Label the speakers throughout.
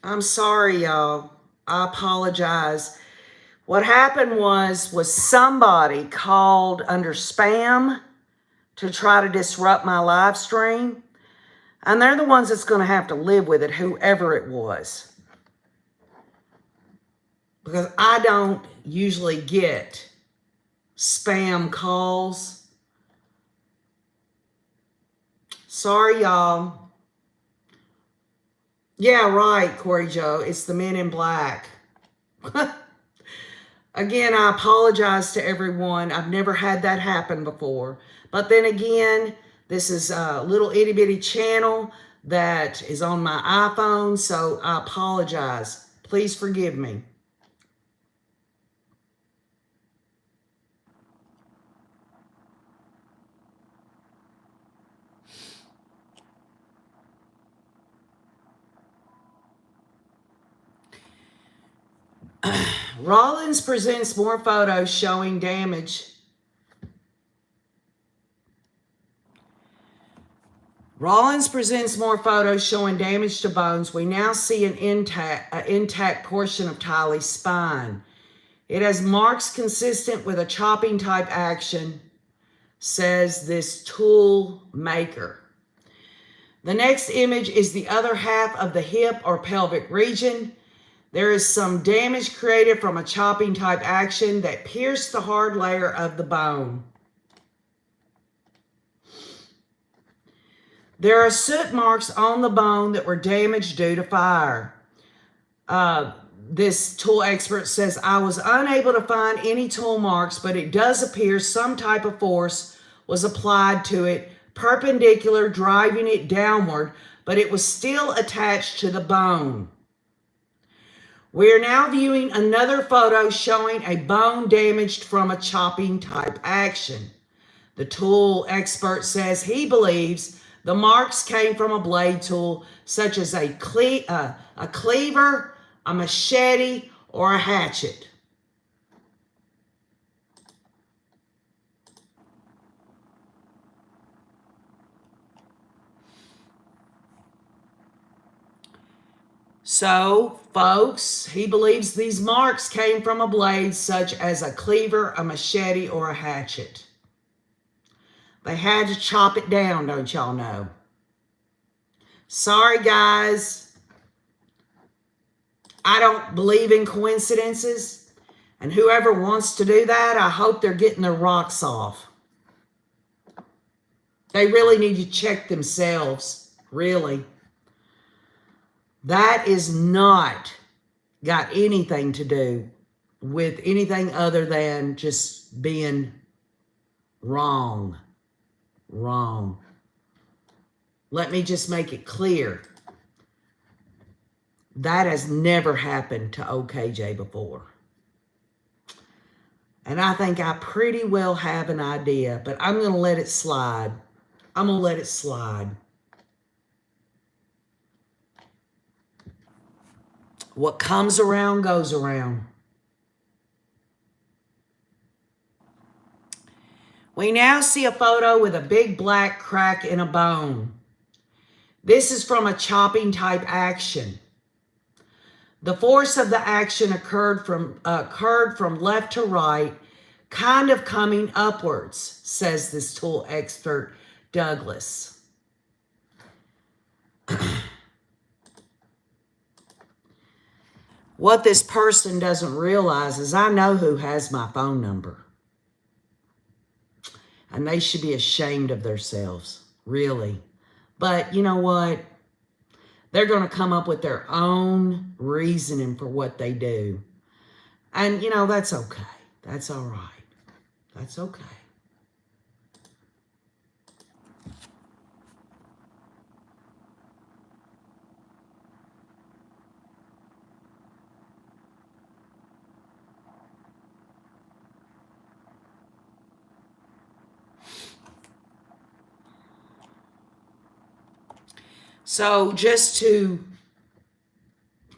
Speaker 1: I'm sorry, y'all. I apologize. What happened was somebody called under spam to try to disrupt my live stream. And they're the ones that's going to have to live with it, whoever it was. Because I don't usually get spam calls. Sorry, y'all. Yeah, right, Corey Joe. It's the men in black. Again, I apologize to everyone. I've never had that happen before. But then again, this is a little itty bitty channel that is on my iPhone, so I apologize. Please forgive me. Rollins presents more photos showing damage. Rollins presents more photos showing damage to bones. We now see an intact portion of Tylee's spine. It has marks consistent with a chopping type action, says this tool maker. The next image is the other half of the hip or pelvic region. There is some damage created from a chopping type action that pierced the hard layer of the bone. There are soot marks on the bone that were damaged due to fire. This tool expert says, I was unable to find any tool marks, but it does appear some type of force was applied to it, perpendicular, driving it downward, but it was still attached to the bone. We are now viewing another photo showing a bone damaged from a chopping type action. The tool expert says he believes the marks came from a blade tool such as a cleaver, a machete, or a hatchet. So, folks, he believes these marks came from a blade such as a cleaver, a machete, or a hatchet. They had to chop it down, don't y'all know? Sorry, guys. I don't believe in coincidences. And whoever wants to do that, I hope they're getting their rocks off. They really need to check themselves, really. That is not got anything to do with anything other than just being wrong. Wrong. Let me just make it clear. That has never happened to OKJ before. And I think I pretty well have an idea, but I'm going to let it slide. I'm going to let it slide. What comes around goes around. We now see a photo with a big black crack in a bone. This is from a chopping type action. The force of the action occurred from left to right, kind of coming upwards, says this tool expert, Douglas. What this person doesn't realize is I know who has my phone number. And they should be ashamed of themselves, really. But you know what? They're going to come up with their own reasoning for what they do. And, you know, that's okay. That's all right. That's okay. So just to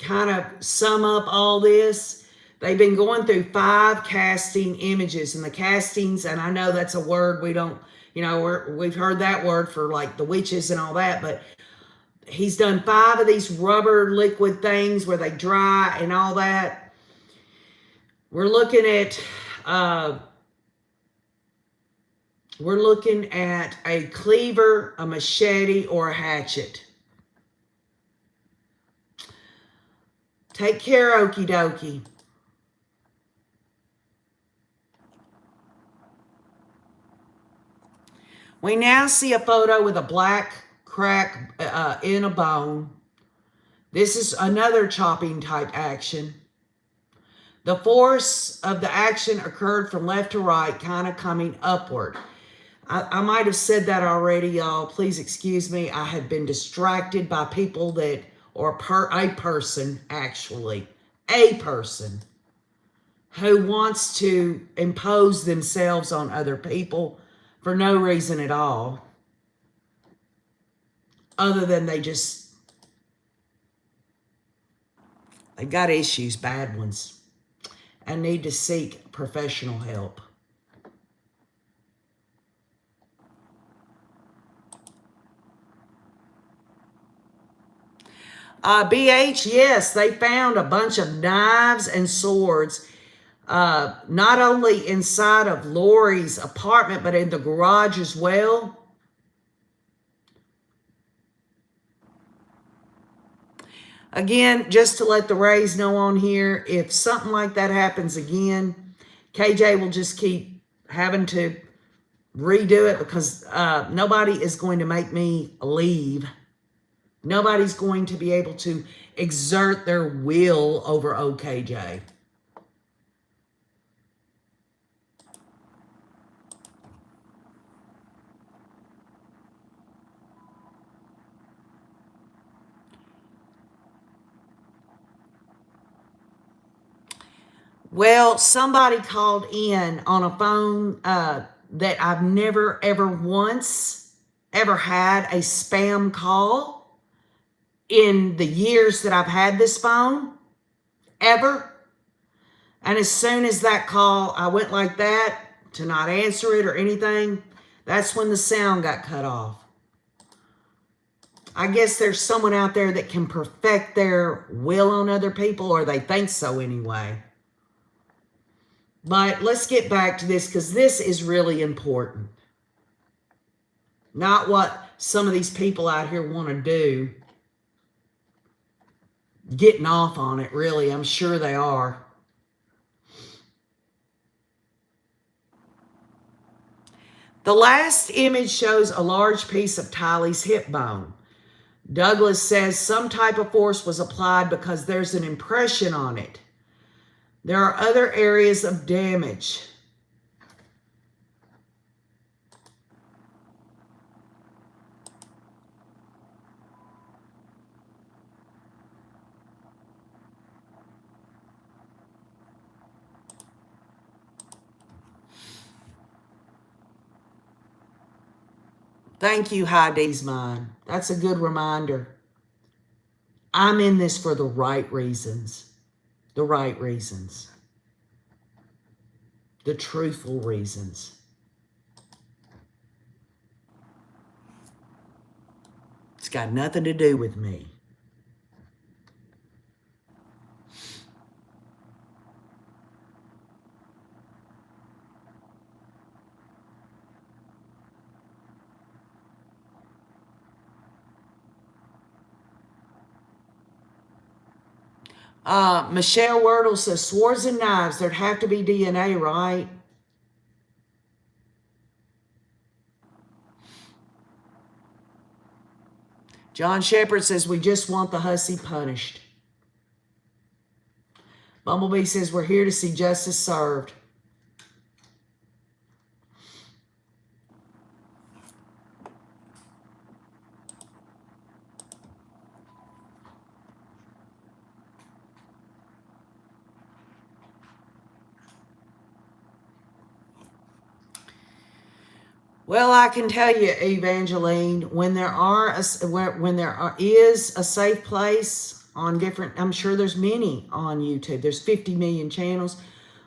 Speaker 1: kind of sum up all this, they've been going through 5 casting images, and the castings, and I know that's a word we don't, you know, we've heard that word for like the witches and all that, but He's done 5 of these rubber liquid things where they dry and all that. We're looking at a cleaver, a machete, or a hatchet. Take care, okie dokie. We now see a photo with a black crack in a bone. This is another chopping type action. The force of the action occurred from left to right, kind of coming upward. I might have said that already, y'all. Please excuse me. I had been distracted by people that, or a person, actually, a person who wants to impose themselves on other people for no reason at all, other than they've got issues, bad ones, and need to seek professional help. BH, yes, they found a bunch of knives and swords, not only inside of Lori's apartment, but in the garage as well. Again, just to let the Rays know on here, if something like that happens again, KJ will just keep having to redo it because nobody is going to make me leave. Nobody's going to be able to exert their will over OKJ. Well, somebody called in on a phone that I've never, ever once, ever had a spam call in the years that I've had this phone, ever. And as soon as that call, I went like that to not answer it or anything. That's when the sound got cut off. I guess there's someone out there that can perfect their will on other people, or they think so anyway. But let's get back to this because this is really important. Not what some of these people out here want to do. Getting off on it, really. I'm sure they are. The last image shows a large piece of Tylee's hip bone. Douglas says some type of force was applied because there's an impression on it. There are other areas of damage. Thank you, Heidi's Mine. That's a good reminder. I'm in this for the right reasons. The right reasons. The truthful reasons. It's got nothing to do with me. Michelle Wordle says, swords and knives, there'd have to be DNA, right? John Shepard says, we just want the hussy punished. Bumblebee says, we're here to see justice served. Well, I can tell you, Evangeline, when there is a safe place on different, I'm sure there's many on YouTube. There's 50 million channels.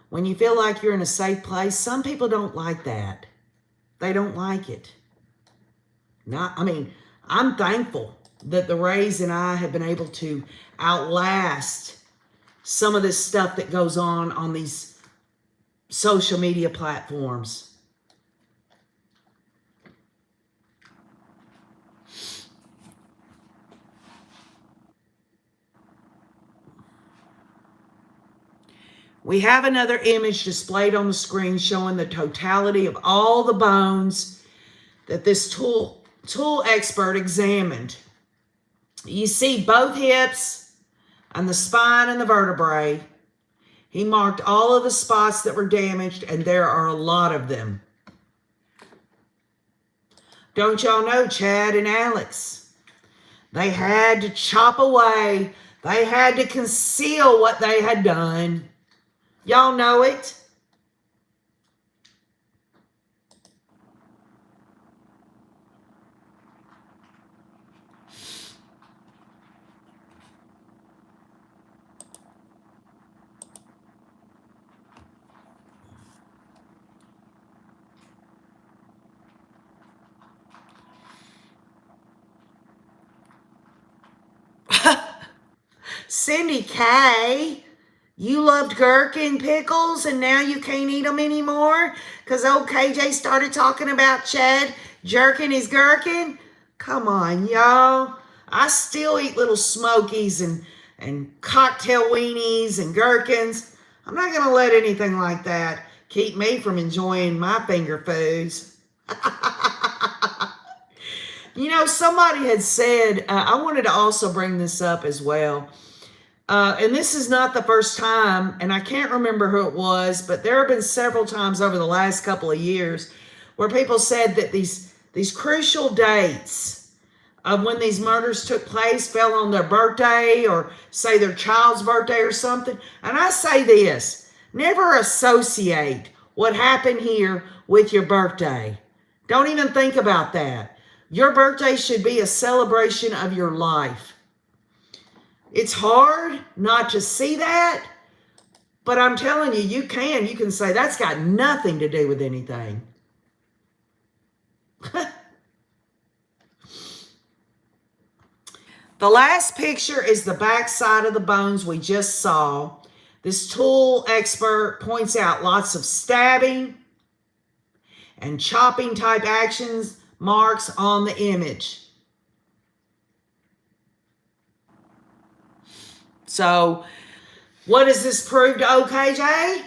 Speaker 1: When you feel like you're in a safe place, some people don't like that. They don't like it. I'm thankful that the Rays and I have been able to outlast some of this stuff that goes on these social media platforms. We have another image displayed on the screen showing the totality of all the bones that this tool expert examined. You see both hips and the spine and the vertebrae. He marked all of the spots that were damaged, and there are a lot of them. Don't y'all know Chad and Alex? They had to chop away. They had to conceal what they had done. Y'all know it. Cindy K, you loved gherkin pickles and now you can't eat them anymore because old KJ started talking about Chad jerking his gherkin? Come on, y'all. I still eat little smokies and cocktail weenies and gherkins. I'm not going to let anything like that keep me from enjoying my finger foods. You know, somebody had said, I wanted to also bring this up as well. And this is not the first time, and I can't remember who it was, but there have been several times over the last couple of years where people said that these crucial dates of when these murders took place fell on their birthday or say their child's birthday or something. And I say this, never associate what happened here with your birthday. Don't even think about that. Your birthday should be a celebration of your life. It's hard not to see that, but I'm telling you, you can say that's got nothing to do with anything. The last picture is the back side of the bones we just saw. This tool expert points out lots of stabbing and chopping type actions, marks on the image. So, what does this prove to OKJ?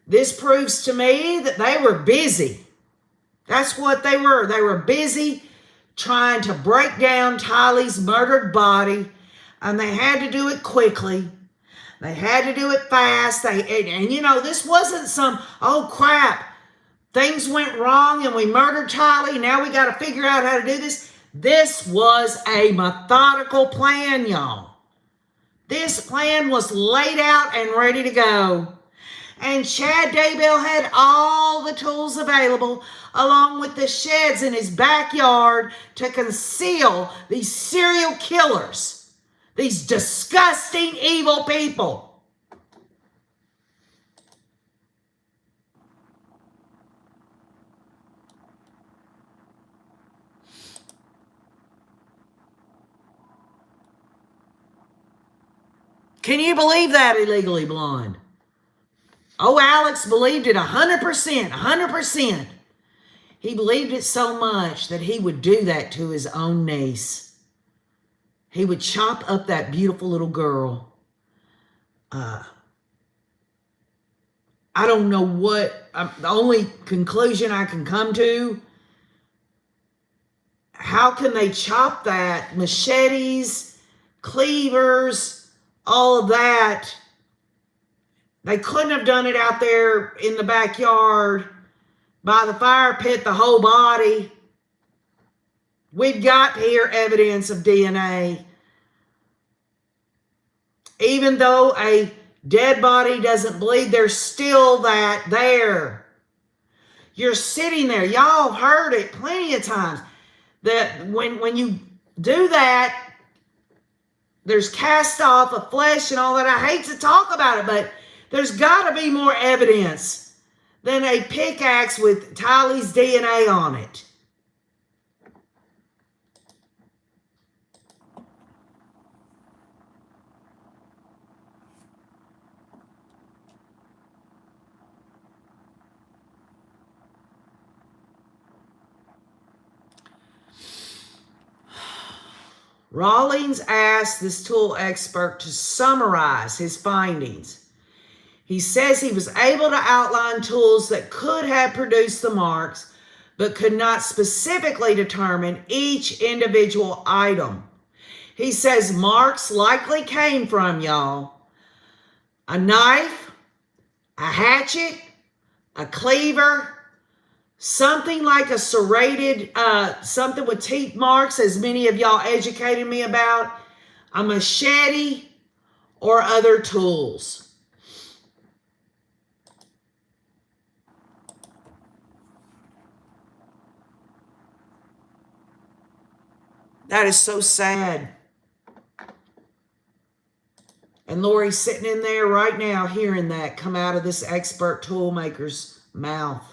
Speaker 1: This proves to me that they were busy. That's what they were. They were busy trying to break down Tylee's murdered body, and they had to do it quickly. They had to do it fast. And you know, this wasn't some, oh crap, things went wrong and we murdered Tylee. Now we got to figure out how to do this. This was a methodical plan, y'all. This plan was laid out and ready to go. And Chad Daybell had all the tools available, along with the sheds in his backyard, to conceal these serial killers, these disgusting, evil people. Can you believe that, Illegally Blonde? Oh, Alex believed it 100%, 100%. He believed it so much that he would do that to his own niece. He would chop up that beautiful little girl. I don't know what, the only conclusion I can come to, how can they chop that? Machetes, cleavers, all of that. They couldn't have done it out there in the backyard by the fire pit, the whole body. We've got here evidence of DNA. Even though a dead body doesn't bleed, there's still that there. You're sitting there. Y'all have heard it plenty of times that when you do that, there's cast off of flesh and all that. I hate to talk about it, but there's got to be more evidence than a pickaxe with Tylee's DNA on it. Rawlings asked this tool expert to summarize his findings. He says he was able to outline tools that could have produced the marks, but could not specifically determine each individual item. He says marks likely came from, y'all, a knife, a hatchet, a cleaver, something like a serrated, something with teeth marks, as many of y'all educated me about, a machete, or other tools. That is so sad. And Lori's sitting in there right now hearing that come out of this expert tool maker's mouth.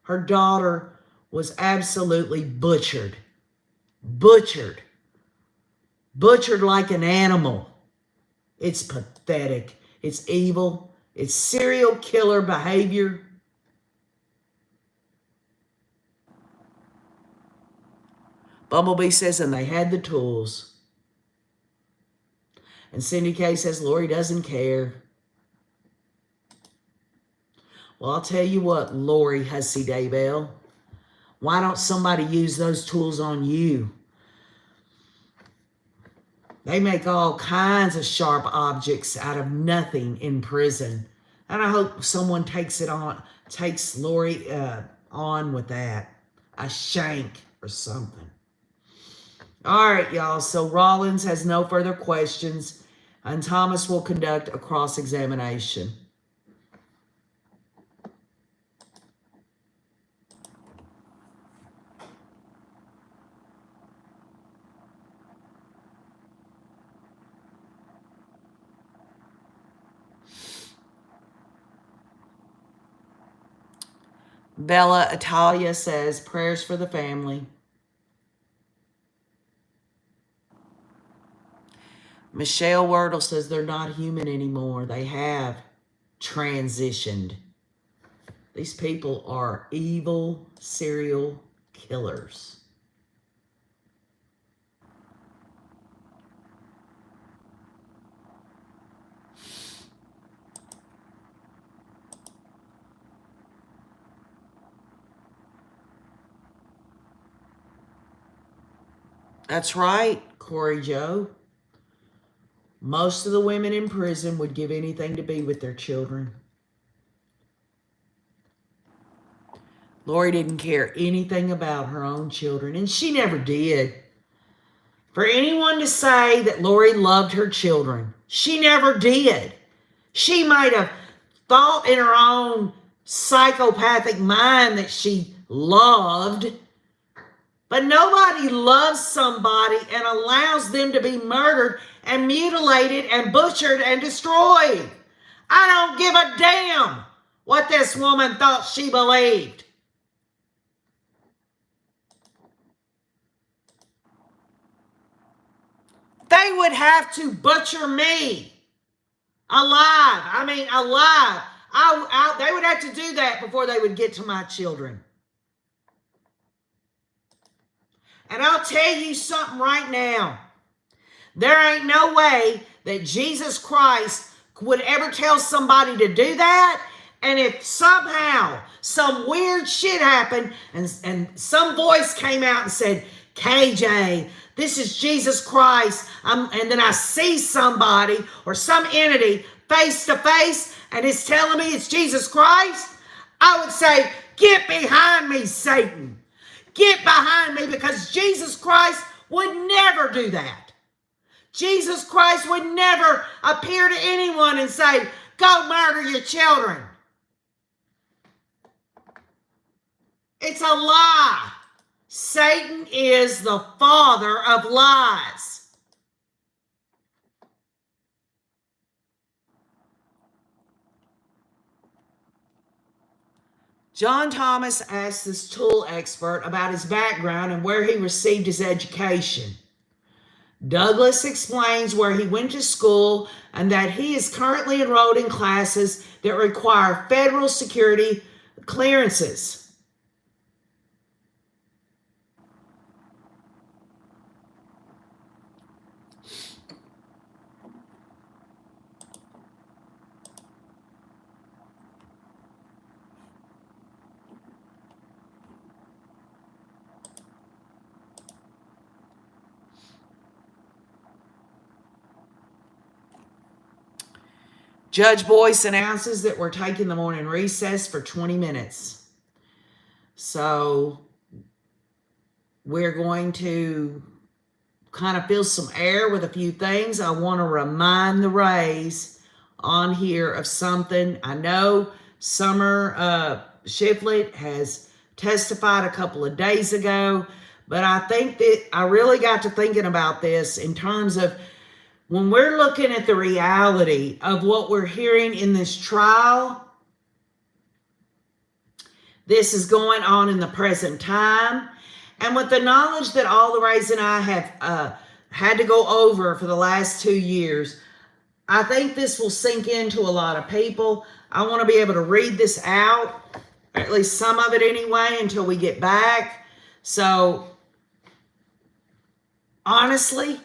Speaker 1: Her daughter was absolutely butchered. Butchered. Butchered like an animal. It's pathetic. It's evil. It's serial killer behavior. Bumblebee says, and they had the tools. And Cindy K says, Lori doesn't care. Well, I'll tell you what, Lori Hussey Daybell. Why don't somebody use those tools on you? They make all kinds of sharp objects out of nothing in prison. And I hope someone takes Lori on with that. A shank or something. All right, y'all. So Rawlings has no further questions, and Thomas will conduct a cross-examination. Bella Italia says, prayers for the family. Michelle Wordle says they're not human anymore. They have transitioned. These people are evil serial killers. That's right, Corey Joe. Most of the women in prison would give anything to be with their children. Lori didn't care anything about her own children, and she never did. For anyone to say that Lori loved her children, she never did. She might have thought in her own psychopathic mind that she loved, but nobody loves somebody and allows them to be murdered and mutilated and butchered and destroyed. I don't give a damn what this woman thought she believed. They would have to butcher me alive. I mean, alive. They would have to do that before they would get to my children. And I'll tell you something right now. There ain't no way that Jesus Christ would ever tell somebody to do that. And if somehow some weird shit happened and some voice came out and said, KJ, this is Jesus Christ, and then I see somebody or some entity face to face and it's telling me it's Jesus Christ, I would say, get behind me, Satan. Get behind me, because Jesus Christ would never do that. Jesus Christ would never appear to anyone and say, go murder your children. It's a lie. Satan is the father of lies. John Thomas asked this tool expert about his background and where he received his education. Douglas explains where he went to school and that he is currently enrolled in classes that require federal security clearances. Judge Boyce announces that we're taking the morning recess for 20 minutes. So we're going to kind of fill some air with a few things. I want to remind the Rays on here of something. I know Summer Shiflett has testified a couple of days ago, but I think that I really got to thinking about this in terms of when we're looking at the reality of what we're hearing in this trial. This is going on in the present time. And with the knowledge that all the Rays and I have had to go over for the last 2 years, I think this will sink into a lot of people. I want to be able to read this out, or at least some of it anyway, until we get back. So, honestly,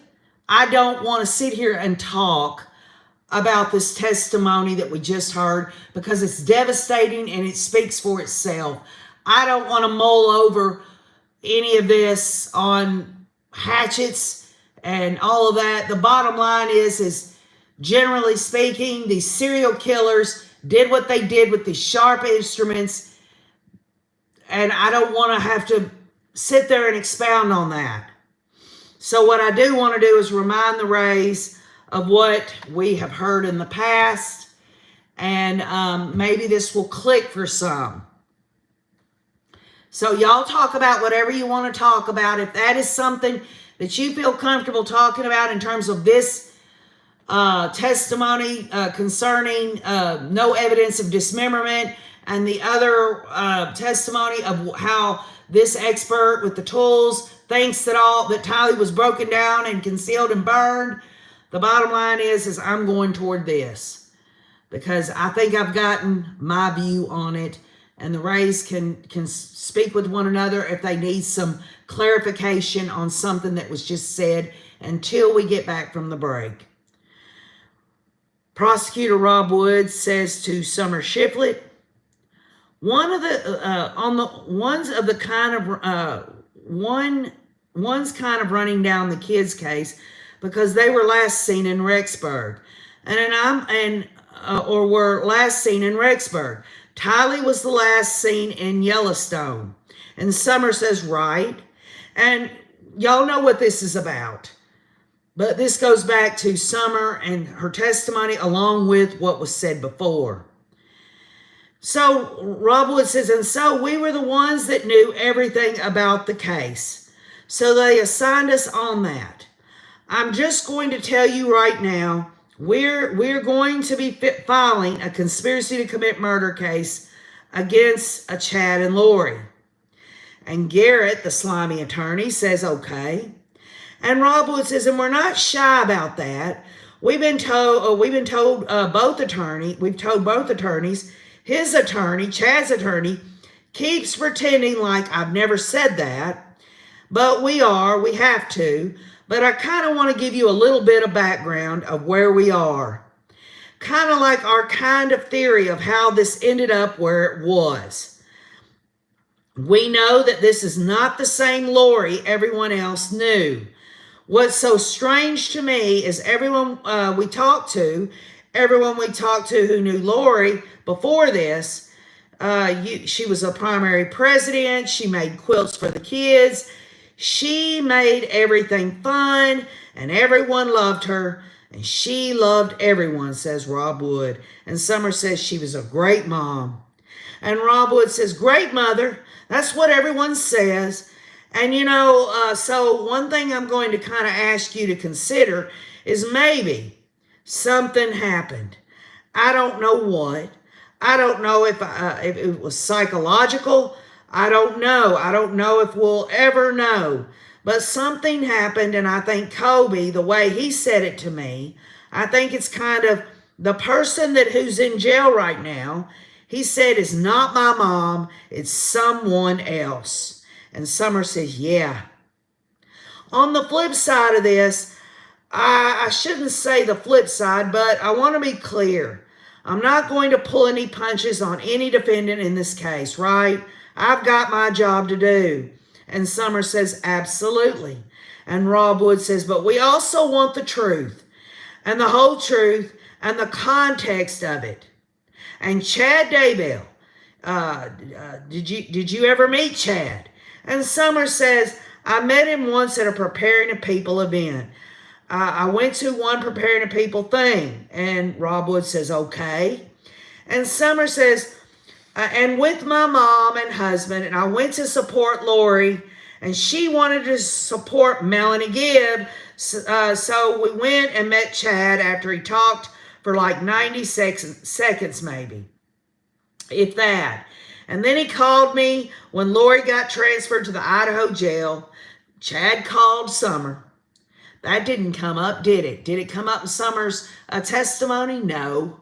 Speaker 1: I don't want to sit here and talk about this testimony that we just heard because it's devastating and it speaks for itself. I don't want to mull over any of this on hatchets and all of that. The bottom line is generally speaking, these serial killers did what they did with these sharp instruments, and I don't want to have to sit there and expound on that. So what I do want to do is remind the Rays of what we have heard in the past, and maybe this will click for some. So y'all talk about whatever you want to talk about. If that is something that you feel comfortable talking about in terms of this testimony concerning no evidence of dismemberment, and the other testimony of how this expert with the tools thinks that Tylee was broken down and concealed and burned, the bottom line is I'm going toward this because I think I've gotten my view on it. And the Rays can speak with one another if they need some clarification on something that was just said until we get back from the break. Prosecutor Rob Wood says to Summer Shiflett, one's kind of running down the kids' case because they were last seen in Rexburg, or were last seen in Rexburg. Tylee was the last seen in Yellowstone. And Summer says, right. And y'all know what this is about. But this goes back to Summer and her testimony along with what was said before. So Rob Wood says, and so we were the ones that knew everything about the case. So they assigned us on that. I'm just going to tell you right now, we're going to be filing a conspiracy to commit murder case against Chad and Lori. And Garrett, the slimy attorney, says okay. And Rob Wood says, and we're not shy about that. We've told both attorneys, his attorney, Chad's attorney, keeps pretending like I've never said that. But we have to. But I kind of want to give you a little bit of background of where we are. Kind of like our kind of theory of how this ended up where it was. We know that this is not the same Lori everyone else knew. What's so strange to me is everyone we talked to who knew Lori before this, she was a primary president. She made quilts for the kids. She made everything fun, and everyone loved her, and she loved everyone, says Rob Wood. And Summer says she was a great mom. And Rob Wood says, great mother. That's what everyone says. And, so one thing I'm going to kind of ask you to consider is maybe something happened. I don't know what. I don't know if it was psychological. I don't know. I don't know if we'll ever know. But something happened, and I think Kobe, the way he said it to me, I think it's kind of the person who's in jail right now, he said, is not my mom, it's someone else. And Summer says, yeah. On the flip side of this, I shouldn't say the flip side, but I want to be clear. I'm not going to pull any punches on any defendant in this case, right? I've got my job to do. And Summer says, absolutely. And Rob Wood says, but we also want the truth and the whole truth and the context of it. And Chad Daybell, did you ever meet Chad? And Summer says, I met him once at a Preparing a People event. I went to one Preparing a People thing. And Rob Wood says, okay. And Summer says, and with my mom and husband, and I went to support Lori, and she wanted to support Melanie Gibb. So we went and met Chad after he talked for like 90 seconds maybe, if that. And then he called me when Lori got transferred to the Idaho jail. Chad called Summer. That didn't come up, did it? Did it come up in Summer's testimony? No.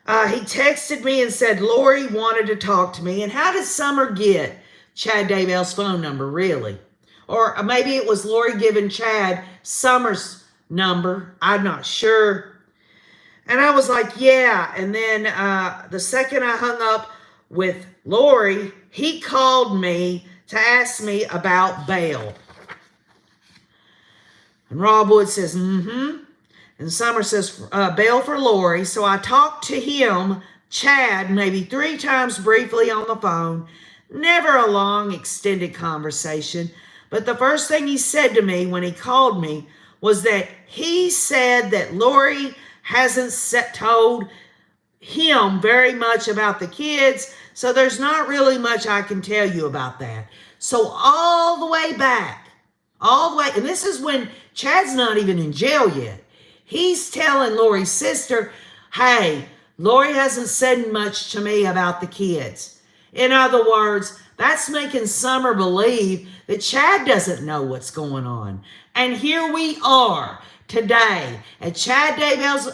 Speaker 1: He texted me and said Lori wanted to talk to me. And how did Summer get Chad Daybell's phone number, really? Or maybe it was Lori giving Chad Summer's number. I'm not sure. And I was like, yeah. And then the second I hung up with Lori, he called me to ask me about bail. And Rob Wood says, mm-hmm. And Summer says, bail for Lori. So I talked to him, Chad, maybe 3 times briefly on the phone. Never a long, extended conversation. But the first thing he said to me when he called me was that he said that Lori hasn't told him very much about the kids. So there's not really much I can tell you about that. So all the way back, and this is when Chad's not even in jail yet. He's telling Lori's sister, hey, Lori hasn't said much to me about the kids. In other words, that's making Summer believe that Chad doesn't know what's going on. And here we are today at Chad Daybell's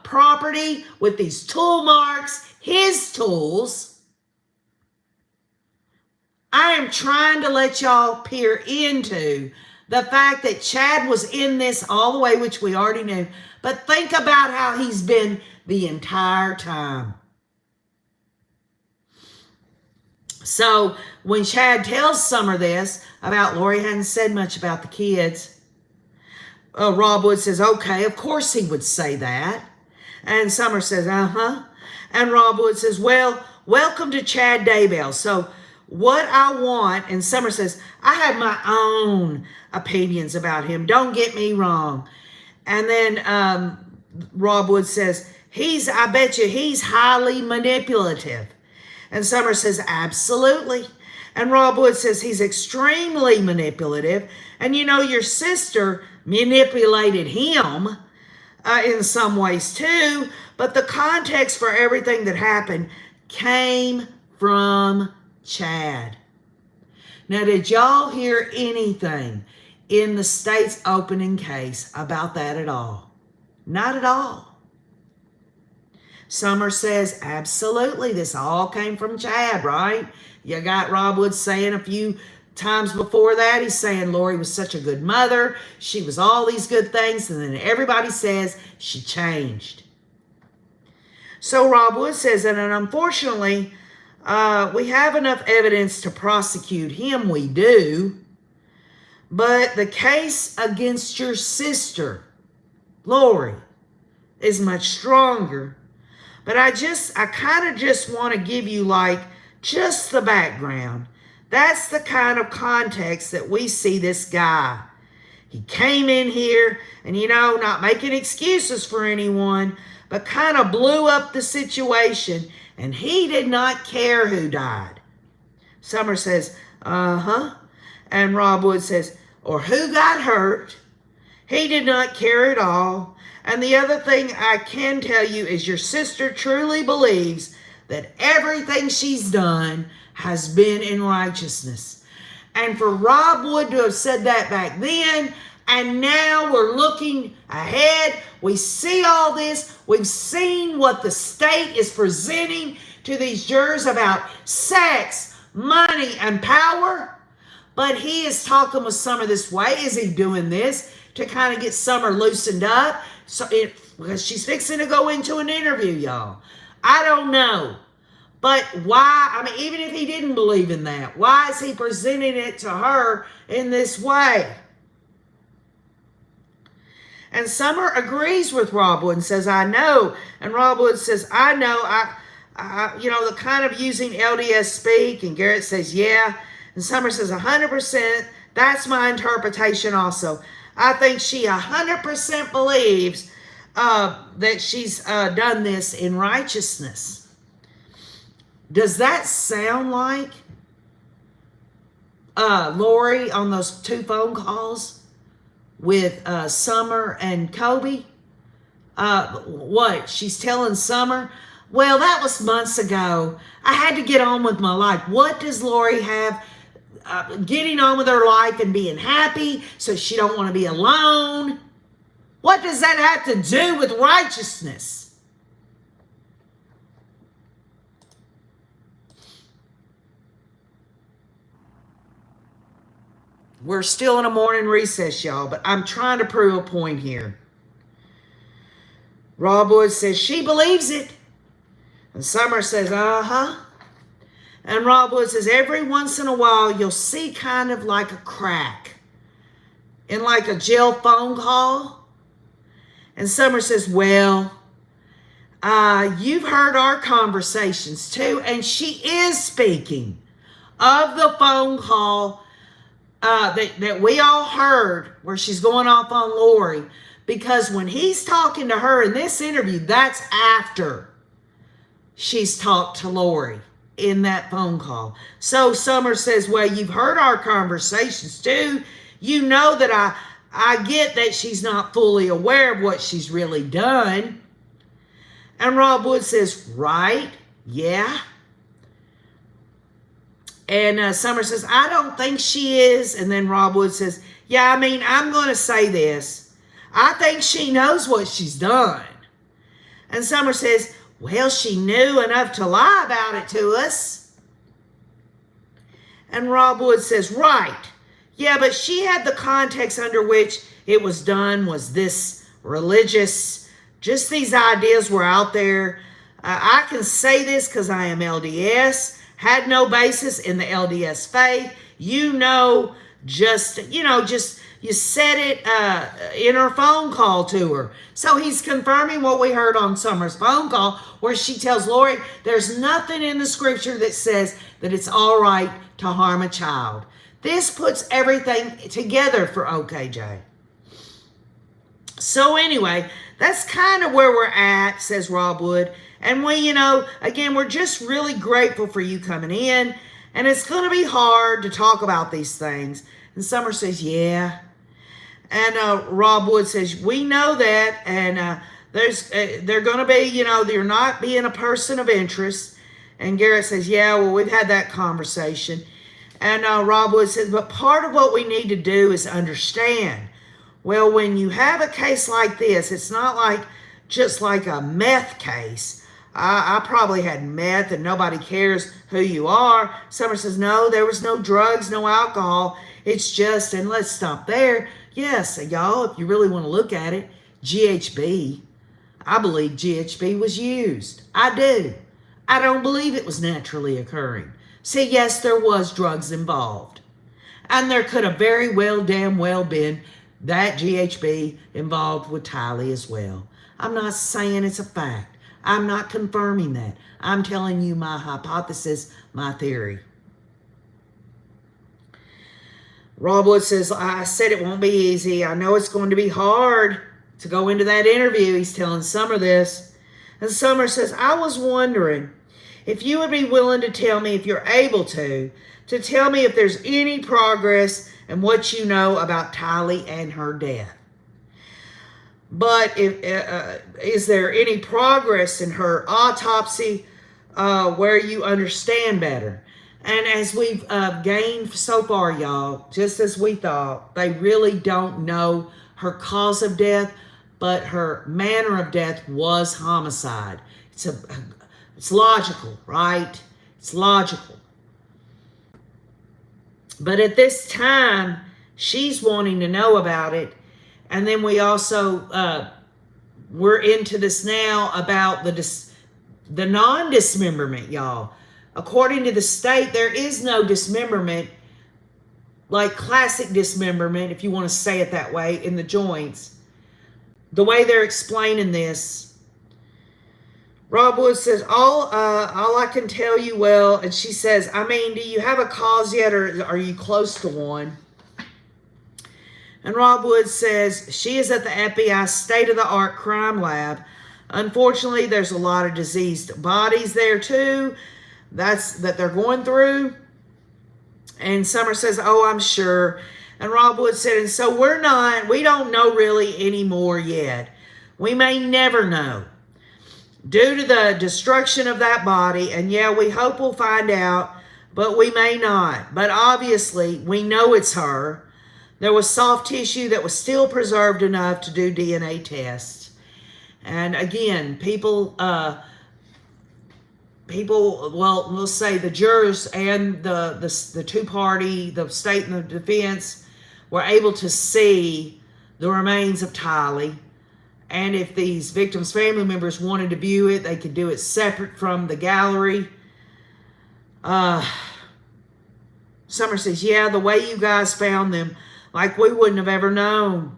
Speaker 1: property with these tool marks, his tools. I am trying to let y'all peer into the fact that Chad was in this all the way, which we already knew. But think about how he's been the entire time. So when Chad tells Summer this about Lori hadn't said much about the kids, Rob Wood says, okay, of course he would say that. And Summer says, uh-huh. And Rob Wood says, well, welcome to Chad Daybell. So what I want, and Summer says, I have my own opinions about him. Don't get me wrong. And then Rob Wood says, I bet you he's highly manipulative. And Summer says, absolutely. And Rob Wood says, he's extremely manipulative. And you know, your sister manipulated him in some ways too. But the context for everything that happened came from Chad. Now, did y'all hear anything in the state's opening case about that at all? Not at all. Summer says, absolutely, this all came from Chad, right? You got Rob Wood saying a few times before that, he's saying Lori was such a good mother. She was all these good things. And then everybody says she changed. So Rob Wood says, and unfortunately, we have enough evidence to prosecute him. We do. But the case against your sister, Lori, is much stronger. But I kind of just want to give you like just the background. That's the kind of context that we see this guy. He came in here and, you know, not making excuses for anyone, but kind of blew up the situation. And he did not care who died. Summer says, uh-huh. And Rob Wood says, or who got hurt. He did not care at all. And the other thing I can tell you is your sister truly believes that everything she's done has been in righteousness. And for Rob Wood to have said that back then, and now we're looking ahead, we see all this, we've seen what the state is presenting to these jurors about sex, money, and power. But he is talking with Summer this way. Is he doing this to kind of get Summer loosened up? Because she's fixing to go into an interview, y'all. I don't know. But why? I mean, even if he didn't believe in that, why is he presenting it to her in this way? And Summer agrees with Rob Wood and says, I know. And Rob Wood says, I know. The kind of using LDS speak. And Garrett says, yeah. And Summer says, 100%. That's my interpretation also. I think she 100% believes that she's done this in righteousness. Does that sound like Lori on those 2 phone calls with Summer and Kobe? What? She's telling Summer, well, that was months ago. I had to get on with my life. What does Lori have? Getting on with her life and being happy so she don't want to be alone. What does that have to do with righteousness? We're still in a morning recess, y'all, but I'm trying to prove a point here. Rob Wood says she believes it. And Summer says, uh-huh. And Rob Wood says, every once in a while, you'll see kind of like a crack in like a jail phone call. And Summer says, well, you've heard our conversations too. And she is speaking of the phone call that we all heard where she's going off on Lori. Because when he's talking to her in this interview, that's after she's talked to Lori in that phone call. So Summer says, well, you've heard our conversations too. You know that I get that she's not fully aware of what she's really done. And Rob Wood says, right, yeah. And Summer says, I don't think she is. And then Rob Wood says, yeah, I mean, I'm going to say this. I think she knows what she's done. And Summer says, well, she knew enough to lie about it to us. And Rob Wood says, right. Yeah, but she had the context under which it was done was this religious, just these ideas were out there. I can say this because I am LDS, had no basis in the LDS faith. You said it in her phone call to her. So he's confirming what we heard on Summer's phone call, where she tells Lori, there's nothing in the scripture that says that it's all right to harm a child. This puts everything together for OKJ. So anyway, that's kind of where we're at, says Rob Wood. And we, again, we're just really grateful for you coming in. And it's going to be hard to talk about these things. And Summer says, yeah. And Rob Wood says, we know that. And they're going to be, you're not being a person of interest. And Garrett says, yeah, well, we've had that conversation. And Rob Wood says, but part of what we need to do is understand. Well, when you have a case like this, it's not like just like a meth case. I probably had meth and nobody cares who you are. Summer says, no, there was no drugs, no alcohol. It's just, and let's stop there. Yes, y'all, if you really want to look at it, GHB. I believe GHB was used. I do. I don't believe it was naturally occurring. See, yes, there was drugs involved. And there could have very well, damn well been that GHB involved with Tylee as well. I'm not saying it's a fact. I'm not confirming that. I'm telling you my hypothesis, my theory. Rob Wood says, I said it won't be easy. I know it's going to be hard to go into that interview. He's telling Summer this. And Summer says, I was wondering if you would be willing to tell me, if you're able to tell me if there's any progress in what you know about Tylee and her death. But is there any progress in her autopsy where you understand better? And as we've gained so far, y'all, just as we thought, they really don't know her cause of death, but her manner of death was homicide. It's logical, right? It's logical. But at this time, she's wanting to know about it. And then we also, we're into this now about the non-dismemberment, y'all. According to the state, there is no dismemberment, like classic dismemberment, if you want to say it that way, in the joints. the way they're explaining this. Rob Wood says, all I can tell you, well, and she says, I mean, do you have a cause yet, or are you close to one? And Rob Wood says, she is at the FBI state-of-the-art crime lab. Unfortunately, there's a lot of diseased bodies there too, that they're going through. And Summer says, oh, I'm sure. And Rob Wood said, and so we don't know really anymore yet. We may never know. Due to the destruction of that body, and yeah, we hope we'll find out, but we may not. But obviously, we know it's her. There was soft tissue that was still preserved enough to do DNA tests. And again, people, well, we'll say the jurors and the two-party, the state and the defense, were able to see the remains of Tylee. And if these victims' family members wanted to view it, they could do it separate from the gallery. Summer says, yeah, the way you guys found them, like we wouldn't have ever known.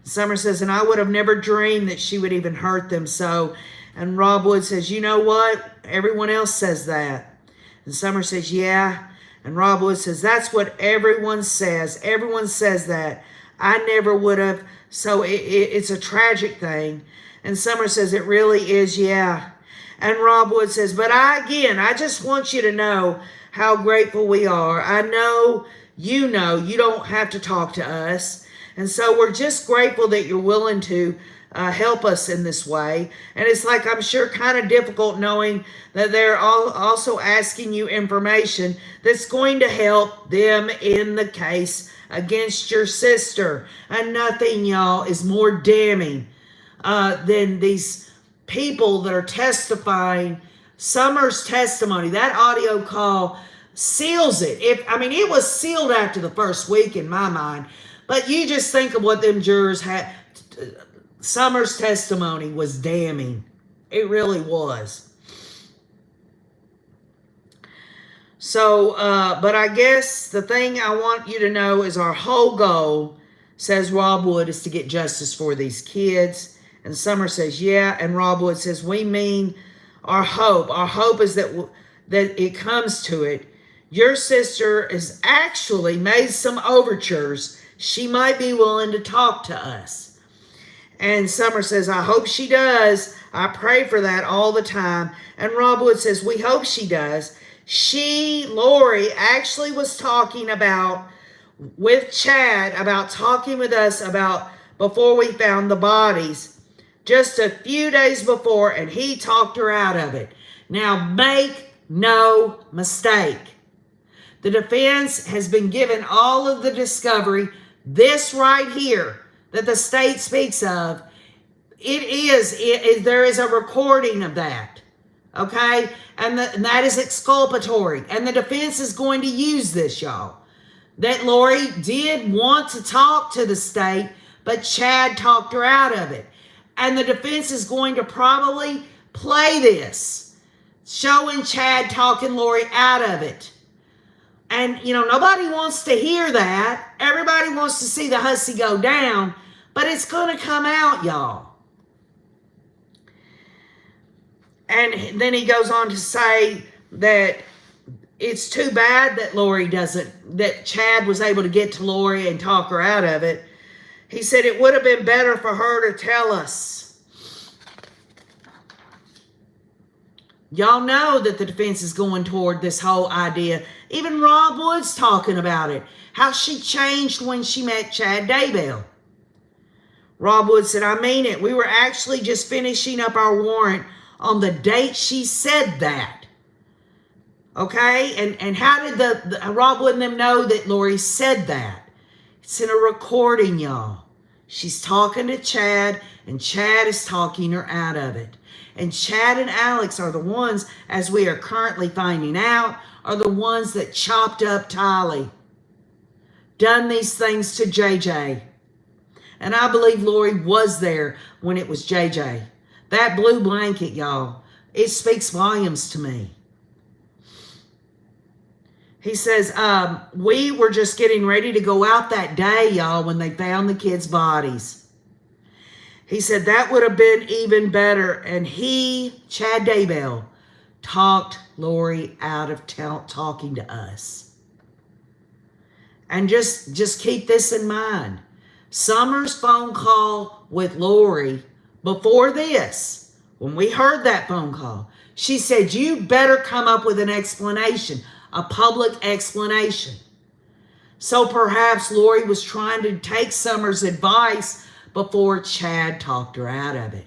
Speaker 1: Summer says, and I would have never dreamed that she would even hurt them so. And Rob Wood says, you know what? Everyone else says that. And Summer says, yeah. And Rob Wood says, that's what everyone says. Everyone says that. I never would have. So it's a tragic thing. And Summer says, it really is, yeah. And Rob Wood says, but I just want you to know how grateful we are. I know you don't have to talk to us. And so we're just grateful that you're willing to help us in this way. And it's like, I'm sure, kind of difficult knowing that they're also asking you information that's going to help them in the case against your sister. And nothing, y'all, is more damning than these people that are testifying. Summer's testimony, that audio call seals it. It was sealed after the first week in my mind. But you just think of what them jurors had. Summer's testimony was damning. It really was. So, but I guess the thing I want you to know is our whole goal, says Rob Wood, is to get justice for these kids. And Summer says, yeah. And Rob Wood says, we mean our hope. Our hope is that it comes to it. Your sister has actually made some overtures. She might be willing to talk to us. And Summer says, I hope she does. I pray for that all the time. And Rob Wood says, we hope she does. Lori, actually was talking with Chad about talking with us about before we found the bodies just a few days before, and he talked her out of it. Now, make no mistake. The defense has been given all of the discovery. This right here that the state speaks of, there is a recording of that, okay? And that is exculpatory. And the defense is going to use this, y'all. That Lori did want to talk to the state, but Chad talked her out of it. And the defense is going to probably play this, showing Chad talking Lori out of it. And, nobody wants to hear that. Everybody wants to see the hussy go down, but it's going to come out, y'all. And then he goes on to say that it's too bad that that Chad was able to get to Lori and talk her out of it. He said it would have been better for her to tell us. Y'all know that the defense is going toward this whole idea. Even Rob Wood's talking about it. How she changed when she met Chad Daybell. Rob Wood said, I mean it. We were actually just finishing up our warrant on the date she said that. Okay? And how did Rob Wood and them know that Lori said that? It's in a recording, y'all. She's talking to Chad, and Chad is talking her out of it. And Chad and Alex are the ones, as we are currently finding out, are the ones that chopped up Tylee. Done these things to JJ. And I believe Lori was there when it was JJ. That blue blanket, y'all, it speaks volumes to me. He says, we were just getting ready to go out that day, y'all, when they found the kids' bodies. He said that would have been even better. And he, Chad Daybell, talked Lori out of talking to us. And just keep this in mind. Summer's phone call with Lori before this, when we heard that phone call, she said, you better come up with an explanation, a public explanation. So perhaps Lori was trying to take Summer's advice before Chad talked her out of it.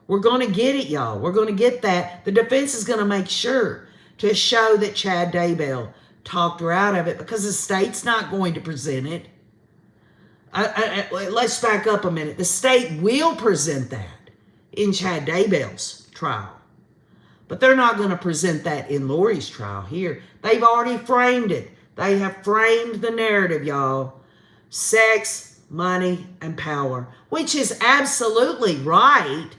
Speaker 1: We're going to get it, y'all. We're going to get that. The defense is going to make sure to show that Chad Daybell talked her out of it, because the state's not going to present it. Let's back up a minute. The state will present that in Chad Daybell's trial, but they're not going to present that in Lori's trial here. They've already framed it. They have framed the narrative, y'all. Sex, money, and power, which is absolutely right.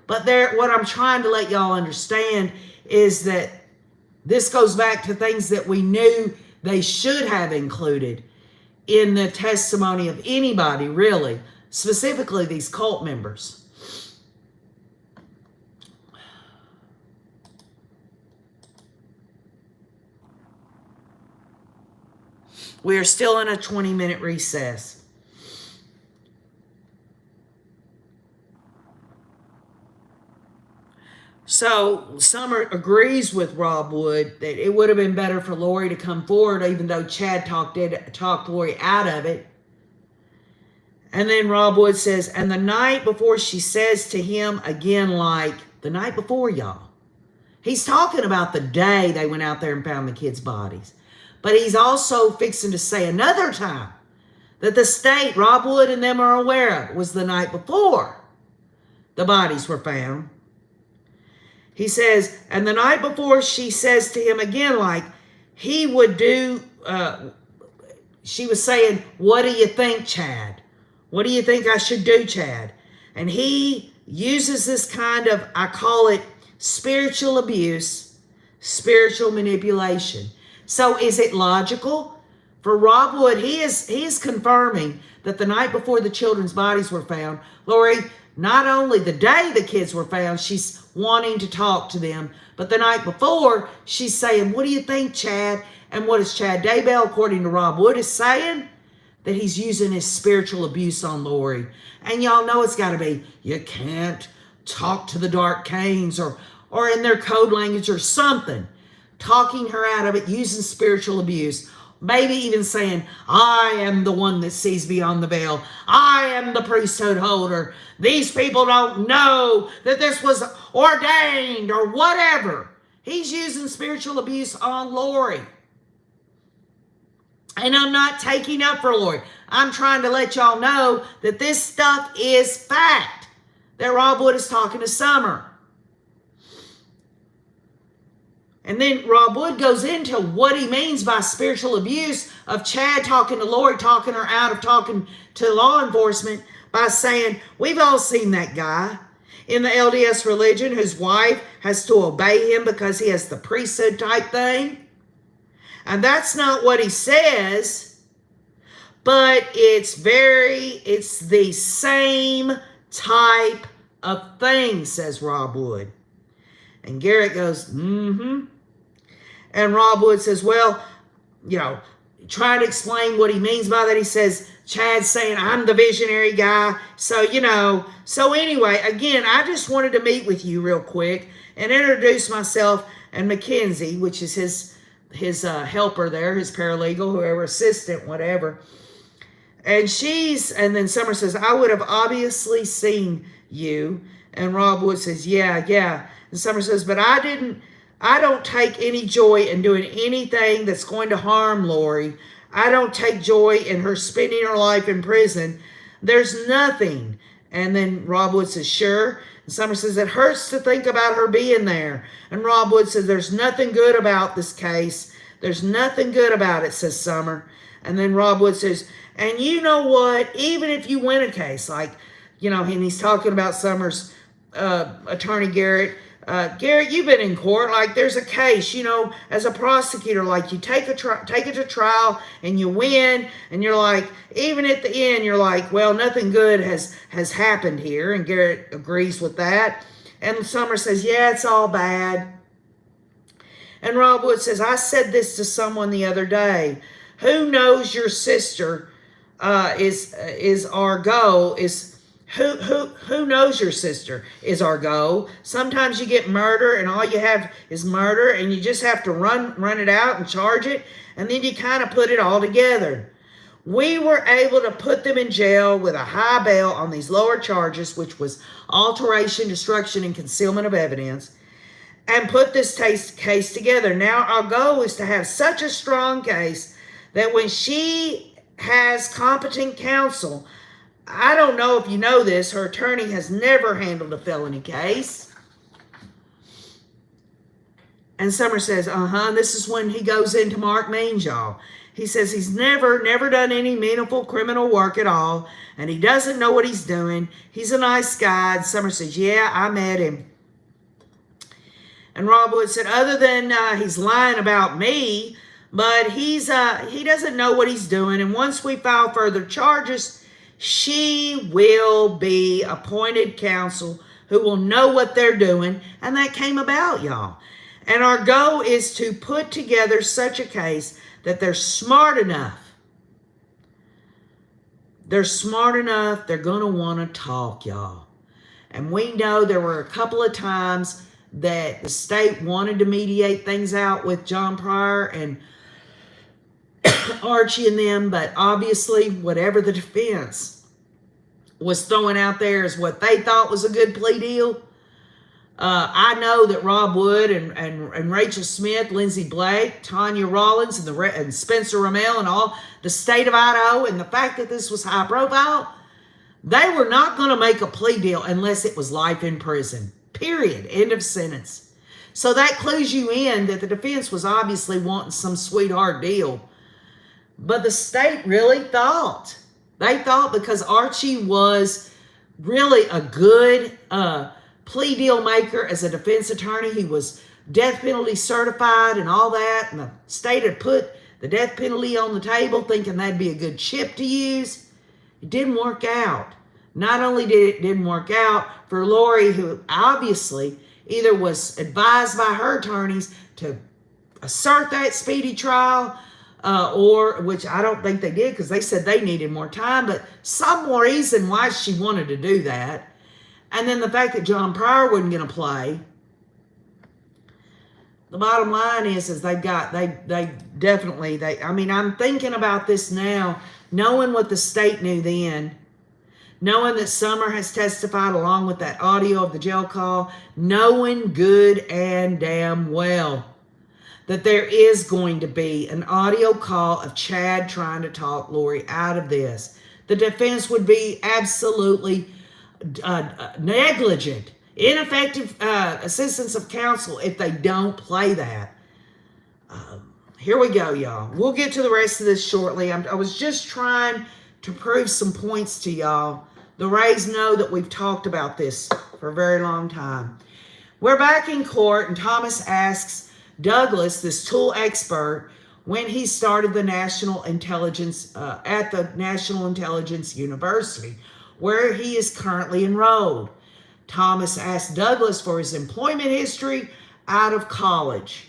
Speaker 1: But what I'm trying to let y'all understand is that this goes back to things that we knew they should have included in the testimony of anybody, really, specifically these cult members. We are still in a 20-minute recess. So Summer agrees with Rob Wood that it would have been better for Lori to come forward, even though Chad talked Lori out of it. And then Rob Wood says, and the night before she says to him again, like the night before, y'all. He's talking about the day they went out there and found the kids' bodies. But he's also fixing to say another time that the state, Rob Wood and them are aware of, was the night before the bodies were found. He says, and the night before she says to him again, like he would do, she was saying, what do you think, Chad? What do you think I should do, Chad? And he uses this kind of, I call it spiritual abuse, spiritual manipulation. So is it logical? For Rob Wood, he is confirming that the night before the children's bodies were found, Lori, not only the day the kids were found, she's wanting to talk to them, but the night before, she's saying, what do you think, Chad? And what is Chad Daybell, according to Rob Wood, is saying? That he's using his spiritual abuse on Lori. And y'all know it's got to be, you can't talk to the dark canes, or in their code language or something. Talking her out of it, using spiritual abuse. Maybe even saying, I am the one that sees beyond the veil. I am the priesthood holder. These people don't know that this was ordained or whatever. He's using spiritual abuse on Lori. And I'm not taking up for Lori. I'm trying to let y'all know that this stuff is fact. That Rob Wood is talking to Summer. And then Rob Wood goes into what he means by spiritual abuse of Chad talking to Lori, talking her out of talking to law enforcement by saying, we've all seen that guy in the LDS religion whose wife has to obey him because he has the priesthood type thing. And that's not what he says, but it's the same type of thing, says Rob Wood. And Garrett goes, mm-hmm. And Rob Wood says, well, try to explain what he means by that. He says, Chad's saying, I'm the visionary guy. So, so anyway, again, I just wanted to meet with you real quick and introduce myself and Mackenzie, which is his helper there, his paralegal, whoever, assistant, whatever. And then Summer says, I would have obviously seen you. And Rob Wood says, yeah. And Summer says, but I don't take any joy in doing anything that's going to harm Lori. I don't take joy in her spending her life in prison. There's nothing. And then Rob Wood says, sure. And Summer says, it hurts to think about her being there. And Rob Wood says, there's nothing good about this case. There's nothing good about it, says Summer. And then Rob Wood says, and you know what? Even if you win a case, and he's talking about Summer's attorney Garrett, Garrett, you've been in court. Like, there's a case, as a prosecutor, like you take it to trial and you win, and you're like, even at the end, you're like, well, nothing good has happened here. And Garrett agrees with that. And Summer says, yeah, it's all bad. And Rob Wood says, I said this to someone the other day. Who knows your sister is our goal. Who knows your sister is our goal. Sometimes you get murder and all you have is murder, and you just have to run it out and charge it, and then you kind of put it all together. We were able to put them in jail with a high bail on these lower charges, which was alteration, destruction, and concealment of evidence, and put this case together. Now our goal is to have such a strong case that when she has competent counsel, I don't know if you know this, her attorney has never handled a felony case. And Summer says, this is when he goes into Mark Means, y'all. He says he's never done any meaningful criminal work at all, and he doesn't know what he's doing. He's a nice guy. And Summer says, yeah, I met him. And Rob Wood said, other than he's lying about me, but he doesn't know what he's doing. And once we file further charges, she will be appointed counsel who will know what they're doing. And that came about, y'all. And our goal is to put together such a case that they're smart enough. They're going to want to talk, y'all. And we know there were a couple of times that the state wanted to mediate things out with John Pryor and Archie and them, but obviously whatever the defense was throwing out there is what they thought was a good plea deal. I know that Rob Wood and Rachel Smith, Lindsey Blake, Tanya Rollins, and Spencer Ramel, and all the state of Idaho, and the fact that this was high profile, they were not going to make a plea deal unless it was life in prison. Period. End of sentence. So that clues you in that the defense was obviously wanting some sweetheart deal. But the state really thought. They thought because Archie was really a good plea deal maker as a defense attorney. He was death penalty certified and all that. And the state had put the death penalty on the table thinking that'd be a good chip to use. It didn't work out. Not only didn't work out for Lori, who obviously either was advised by her attorneys to assert that speedy trial, or which I don't think they did because they said they needed more time, but some reason why she wanted to do that. And then the fact that John Pryor wasn't going to play. The bottom line is they definitely, I'm thinking about this now, knowing what the state knew then, knowing that Summer has testified along with that audio of the jail call, knowing good and damn well that there is going to be an audio call of Chad trying to talk Lori out of this. The defense would be absolutely negligent, ineffective assistance of counsel if they don't play that. Here we go, y'all. We'll get to the rest of this shortly. I was just trying to prove some points to y'all. The Rays know that we've talked about this for a very long time. We're back in court, and Thomas asks Douglas, this tool expert, when he started the National Intelligence at the National Intelligence University, where he is currently enrolled. Thomas asked Douglas for his employment history out of college.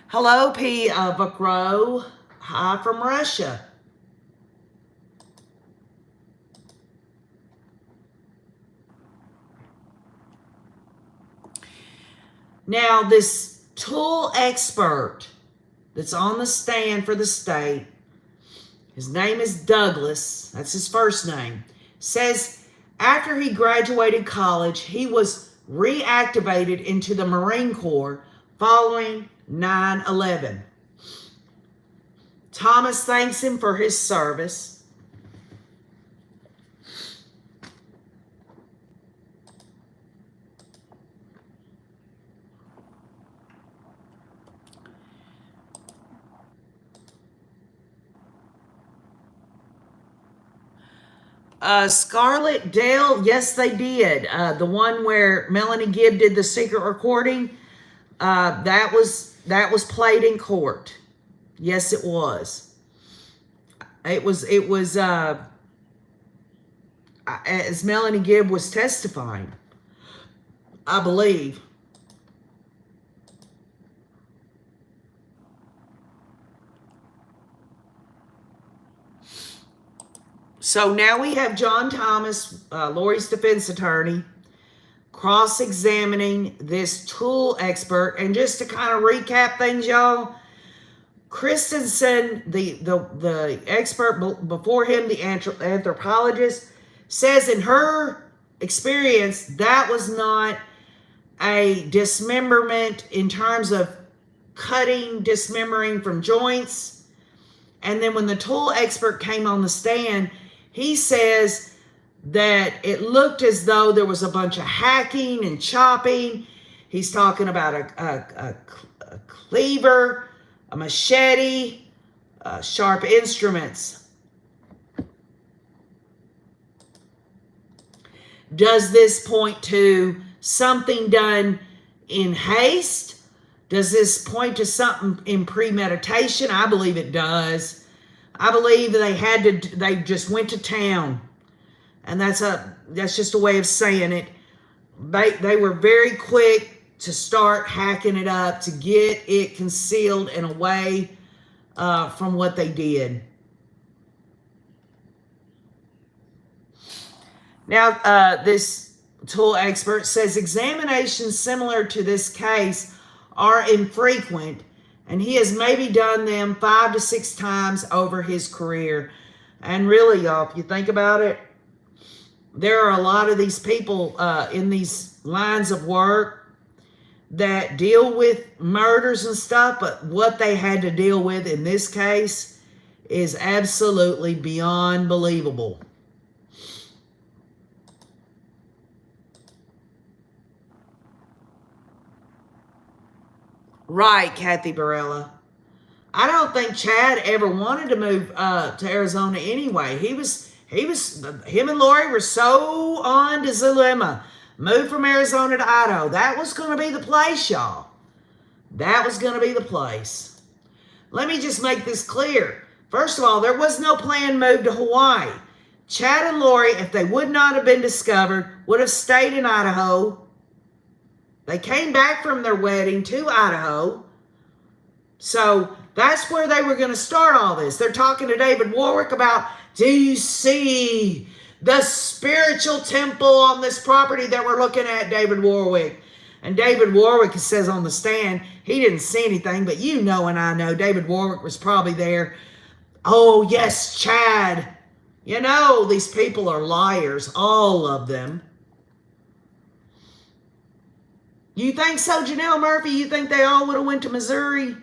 Speaker 1: Hello, P. Vakro. Hi from Russia. Now, this tool expert that's on the stand for the state, his name is Douglas, that's his first name, says after he graduated college, he was reactivated into the Marine Corps following 9/11. Thomas thanks him for his service. Scarlett Dale, yes, they did. The one where Melanie Gibb did the secret recording, that was played in court. Yes, it was. It was as Melanie Gibb was testifying, I believe. So now we have John Thomas, Lori's defense attorney, cross-examining this tool expert. And just to kind of recap things, y'all, Christensen, the expert before him, the anthropologist, says in her experience that was not a dismemberment in terms of cutting, dismembering from joints. And then when the tool expert came on the stand, he says that it looked as though there was a bunch of hacking and chopping. He's talking about a cleaver, a machete, sharp instruments. Does this point to something done in haste? Does this point to something in premeditation? I believe it does. I believe they just went to town. And that's just a way of saying it. They were very quick to start hacking it up, to get it concealed and away from what they did. Now, this tool expert says examinations similar to this case are infrequent, and he has maybe done them 5 to 6 times over his career. And really, y'all, if you think about it, there are a lot of these people in these lines of work that deal with murders and stuff, but what they had to deal with in this case is absolutely beyond believable. Right, Kathy Barella. I don't think Chad ever wanted to move to Arizona anyway. Him and Lori were so on to Zulema. Moved from Arizona to Idaho. That was going to be the place, y'all. That was going to be the place. Let me just make this clear. First of all, there was no planned move to Hawaii. Chad and Lori, if they would not have been discovered, would have stayed in Idaho. They came back from their wedding to Idaho. So that's where they were going to start all this. They're talking to David Warwick about, do you see the spiritual temple on this property that we're looking at, David Warwick? And David Warwick says on the stand, he didn't see anything, but you know and I know David Warwick was probably there. Oh, yes, Chad. You know, these people are liars, all of them. You think so, Janelle Murphy? You think they all would have went to Missouri?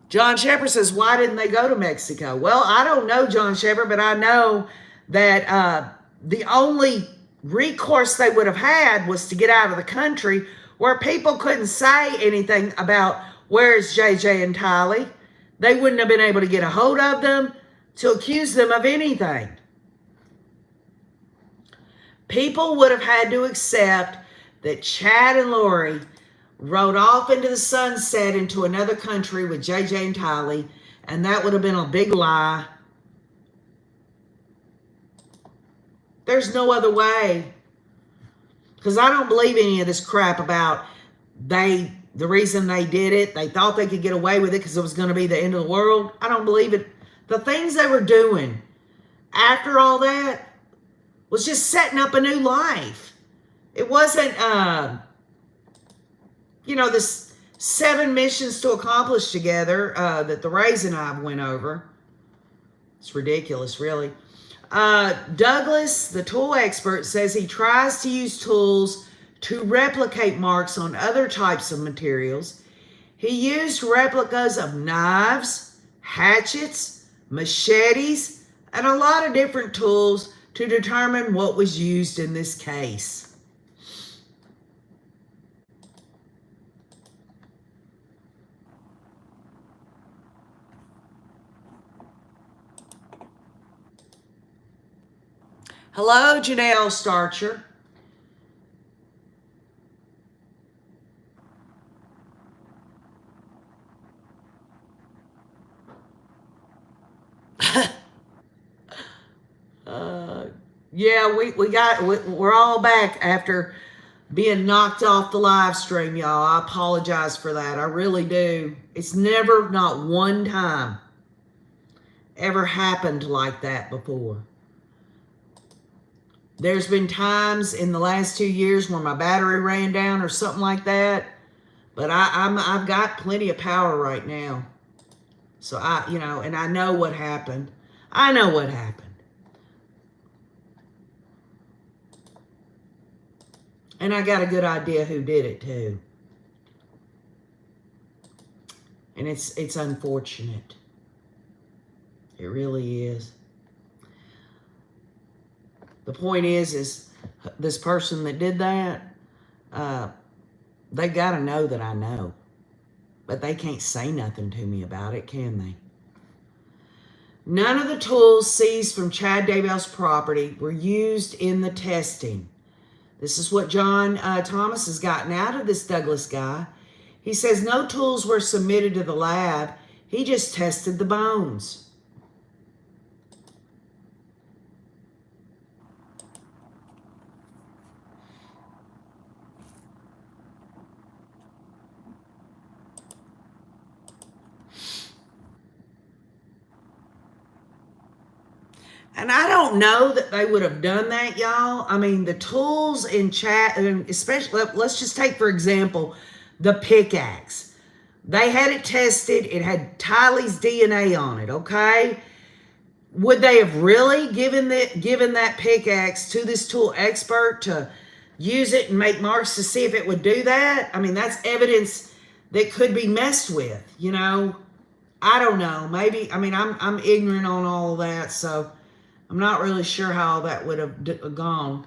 Speaker 1: John Shepard says, why didn't they go to Mexico? Well, I don't know, John Shepard, but I know that the only recourse they would have had was to get out of the country where people couldn't say anything about where's JJ and Tylee. They wouldn't have been able to get a hold of them to accuse them of anything. People would have had to accept that Chad and Lori rode off into the sunset into another country with JJ and Tylee, and that would have been a big lie. There's no other way. Because I don't believe any of this crap about the reason they did it. They thought they could get away with it because it was going to be the end of the world. I don't believe it. The things they were doing after all that was just setting up a new life. It wasn't, this 7 missions to accomplish together that the Rays and I went over. It's ridiculous, really. Douglas, the tool expert, says he tries to use tools to replicate marks on other types of materials. He used replicas of knives, hatchets, machetes, and a lot of different tools to determine what was used in this case. Hello, Janelle Starcher. Yeah, we're all back after being knocked off the live stream, y'all. I apologize for that. I really do. It's never, not one time, ever happened like that before. There's been times in the last 2 years where my battery ran down or something like that, but I've got plenty of power right now. So and I know what happened. I know what happened. And I got a good idea who did it too. And it's unfortunate. It really is. The point is this person that did that, they got to know that I know. But they can't say nothing to me about it, can they? None of the tools seized from Chad Daybell's property were used in the testing. This is what John Thomas has gotten out of this Douglas guy. He says no tools were submitted to the lab. He just tested the bones. And I don't know that they would have done that, y'all. I mean, the tools in chat, especially, let's just take, for example, the pickaxe. They had it tested. It had Tylee's DNA on it, okay? Would they have really given that pickaxe to this tool expert to use it and make marks to see if it would do that? I mean, that's evidence that could be messed with, I don't know. Maybe, I mean, I'm ignorant on all of that, so I'm not really sure how that would have gone.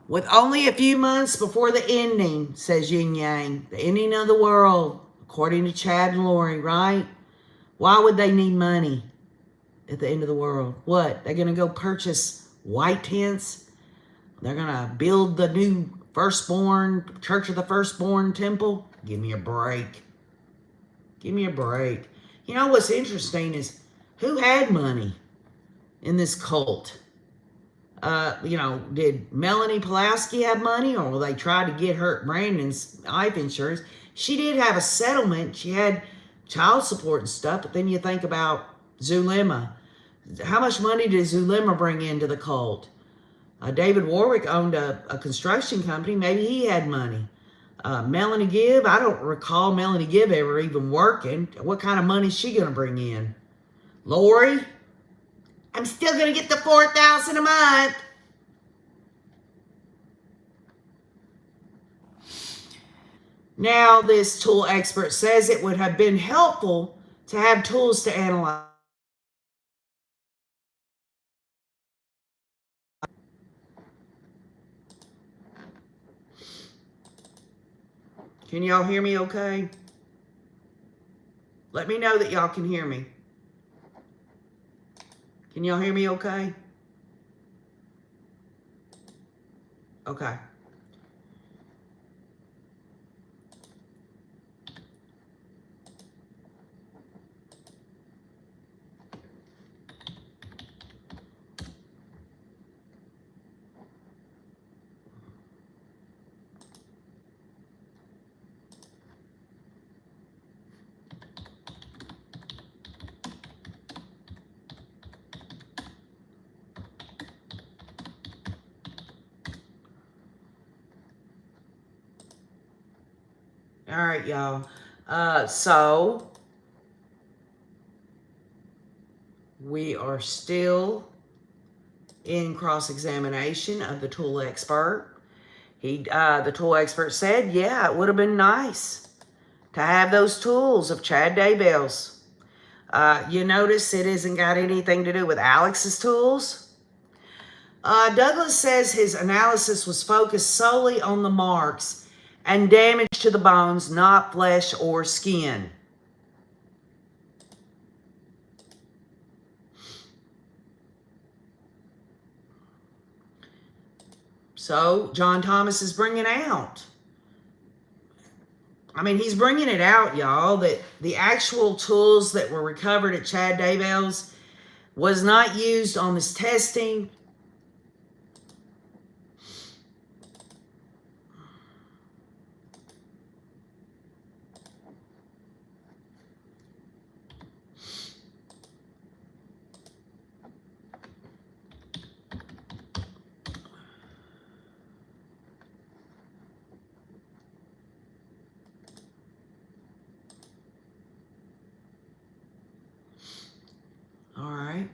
Speaker 1: With only a few months before the ending, says Yin Yang, the ending of the world, according to Chad and Lori, right? Why would they need money at the end of the world? What? They're going to go purchase white tents? They're going to build the new firstborn, Church of the Firstborn temple? Give me a break. Give me a break. You know what's interesting is who had money in this cult? Did Melanie Pulaski have money, or they tried to get her Brandon's life insurance? She did have a settlement. She had child support and stuff, but then you think about Zulema. How much money did Zulema bring into the cult? David Warwick owned a construction company. Maybe he had money. Melanie Gibb, I don't recall Melanie Gibb ever even working. What kind of money is she going to bring in? Lori, I'm still going to get the $4,000 a month. Now, this tool expert says it would have been helpful to have tools to analyze. Can y'all hear me okay? Let me know that y'all can hear me. Can y'all hear me okay? Okay. All right, y'all. So we are still in cross-examination of the tool expert. The tool expert said, yeah, it would have been nice to have those tools of Chad Daybell's. You notice it hasn't got anything to do with Alex's tools. Douglas says his analysis was focused solely on the marks and damage to the bones, not flesh or skin. So John Thomas is bringing out, he's bringing it out, y'all, that the actual tools that were recovered at Chad Daybell's was not used on this testing. All right.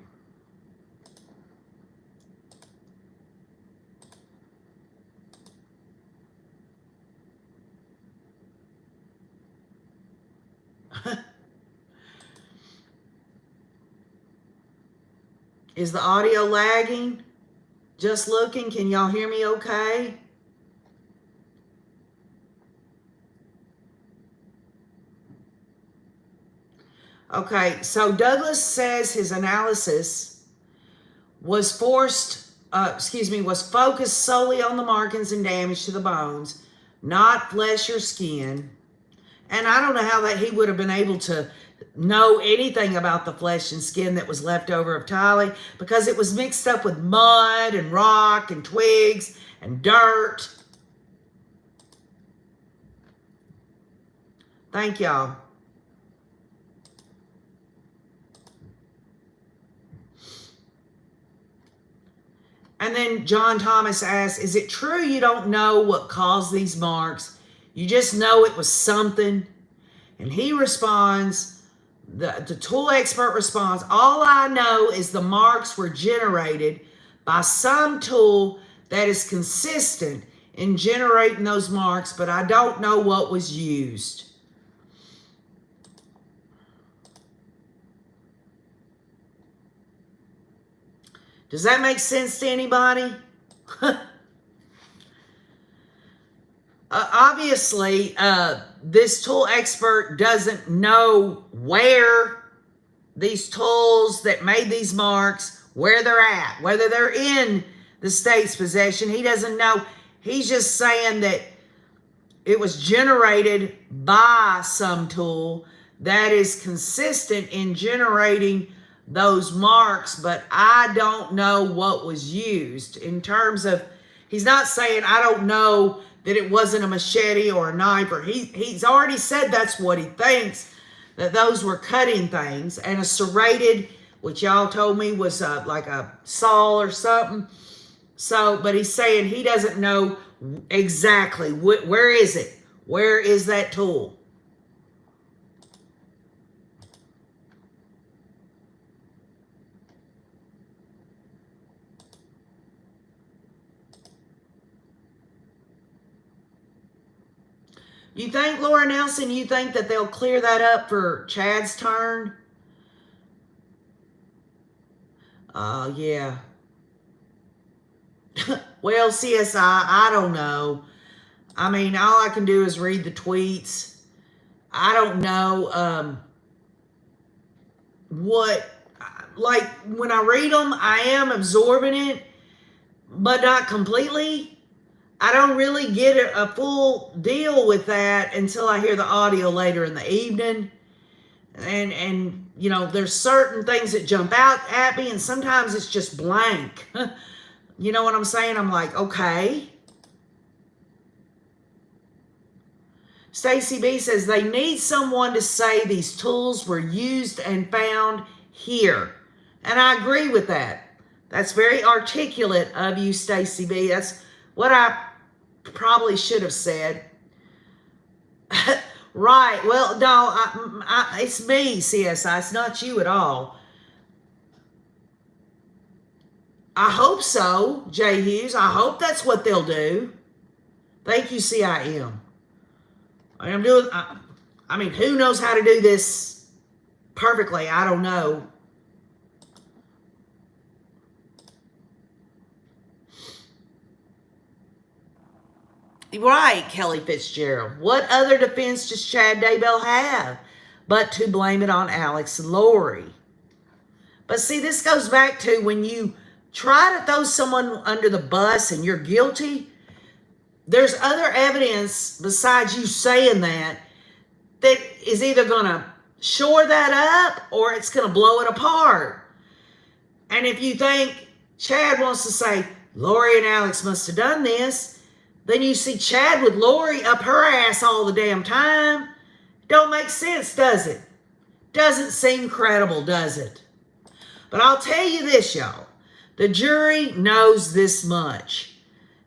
Speaker 1: Is the audio lagging? Just looking. Can y'all hear me okay? Okay, so Douglas says his analysis was focused solely on the markings and damage to the bones, not flesh or skin. And I don't know how that he would have been able to know anything about the flesh and skin that was left over of Tylee, because it was mixed up with mud and rock and twigs and dirt. Thank y'all. And then John Thomas asks, is it true you don't know what caused these marks? You just know it was something? And he responds, the tool expert responds, all I know is the marks were generated by some tool that is consistent in generating those marks, but I don't know what was used. Does that make sense to anybody? Obviously, this tool expert doesn't know where these tools that made these marks, where they're at, whether they're in the state's possession. He doesn't know. He's just saying that it was generated by some tool that is consistent in generating those marks, but I don't know what was used. In terms of, he's not saying I don't know that it wasn't a machete or a knife, or he's already said that's what he thinks, that those were cutting things, and a serrated, which y'all told me was like a saw or something. So, but he's saying he doesn't know exactly where is it? Where is that tool? You think, Laura Nelson, you think that they'll clear that up for Chad's turn? Yeah. Well, CSI, I don't know. All I can do is read the tweets. I don't know like when I read them, I am absorbing it, but not completely. I don't really get a full deal with that until I hear the audio later in the evening. And you know, there's certain things that jump out at me, and sometimes it's just blank. You know what I'm saying? I'm like, okay. Stacy B says they need someone to say these tools were used and found here. And I agree with that. That's very articulate of you, Stacy B. That's what I probably should have said. Right. Well, no, it's me, CSI. It's not you at all. I hope so, Jay Hughes. I hope that's what they'll do. Thank you, CIM. I'm doing, who knows how to do this perfectly? I don't know. Right, Kelly Fitzgerald. What other defense does Chad Daybell have but to blame it on Alex and Lori? But see, this goes back to when you try to throw someone under the bus and you're guilty, there's other evidence besides you saying that is either going to shore that up or it's going to blow it apart. And if you think Chad wants to say, Lori and Alex must have done this, then you see Chad with Lori up her ass all the damn time. Don't make sense, does it? Doesn't seem credible, does it? But I'll tell you this, y'all. The jury knows this much.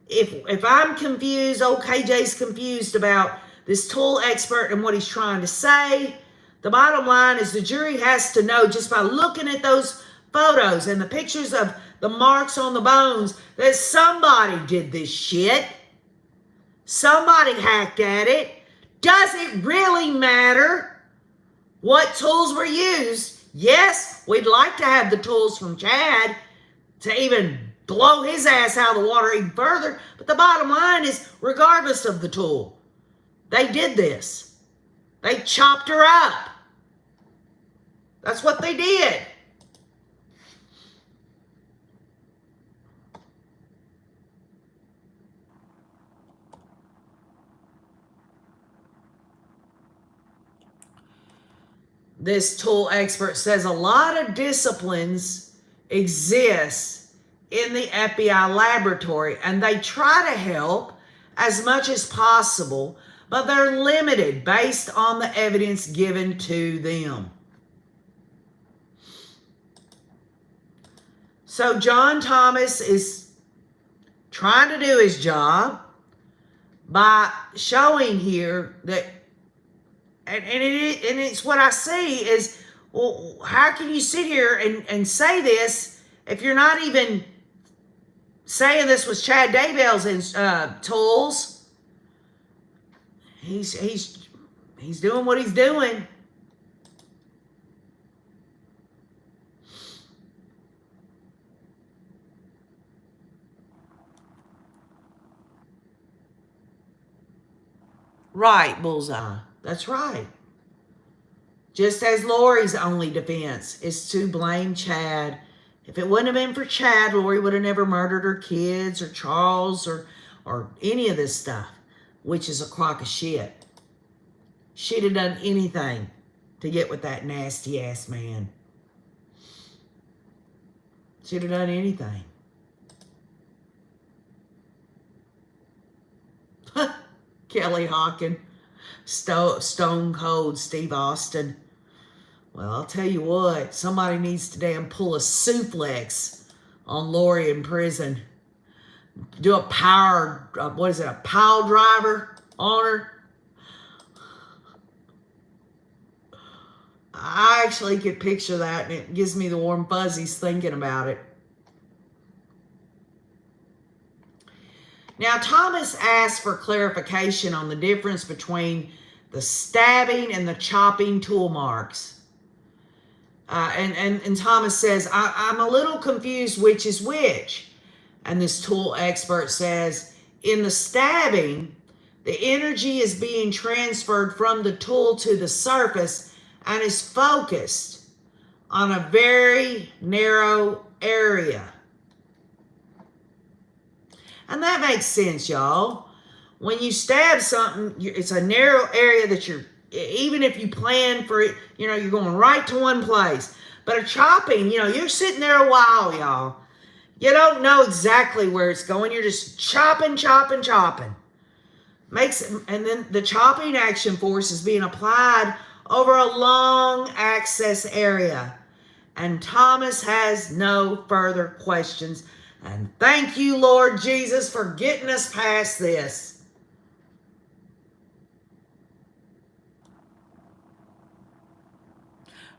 Speaker 1: If I'm confused, KJ's confused about this tool expert and what he's trying to say, the bottom line is the jury has to know just by looking at those photos and the pictures of the marks on the bones that somebody did this shit. Somebody hacked at it. Does it really matter what tools were used? Yes, we'd like to have the tools from Chad to even blow his ass out of the water even further. But the bottom line is, regardless of the tool, they did this. They chopped her up. That's what they did. This tool expert says a lot of disciplines exist in the FBI laboratory, and they try to help as much as possible, but they're limited based on the evidence given to them. So John Thomas is trying to do his job by showing here that, and it's what I see is, well, how can you sit here and say this if you're not even saying this was Chad Daybell's tools? He's doing what he's doing. Right, bullseye. That's right. Just as Lori's only defense is to blame Chad. If it wouldn't have been for Chad, Lori would have never murdered her kids or Charles or any of this stuff, which is a crock of shit. She'd have done anything to get with that nasty ass man. She'd have done anything. Kelly Hawkins, Stone Cold Steve Austin. Well, I'll tell you what, somebody needs to damn pull a suplex on Lori in prison. Do a power, a pile driver on her. I actually could picture that, and it gives me the warm fuzzies thinking about it. Now, Thomas asked for clarification on the difference between the stabbing and the chopping tool marks. And Thomas says, I'm a little confused which is which. And this tool expert says, in the stabbing, the energy is being transferred from the tool to the surface and is focused on a very narrow area. And that makes sense, y'all. When you stab something, it's a narrow area that even if you plan for it, you're going right to one place. But a chopping, you're sitting there a while, y'all. You don't know exactly where it's going. You're just chopping. And then the chopping action force is being applied over a long access area. And Thomas has no further questions. And thank you, Lord Jesus, for getting us past this.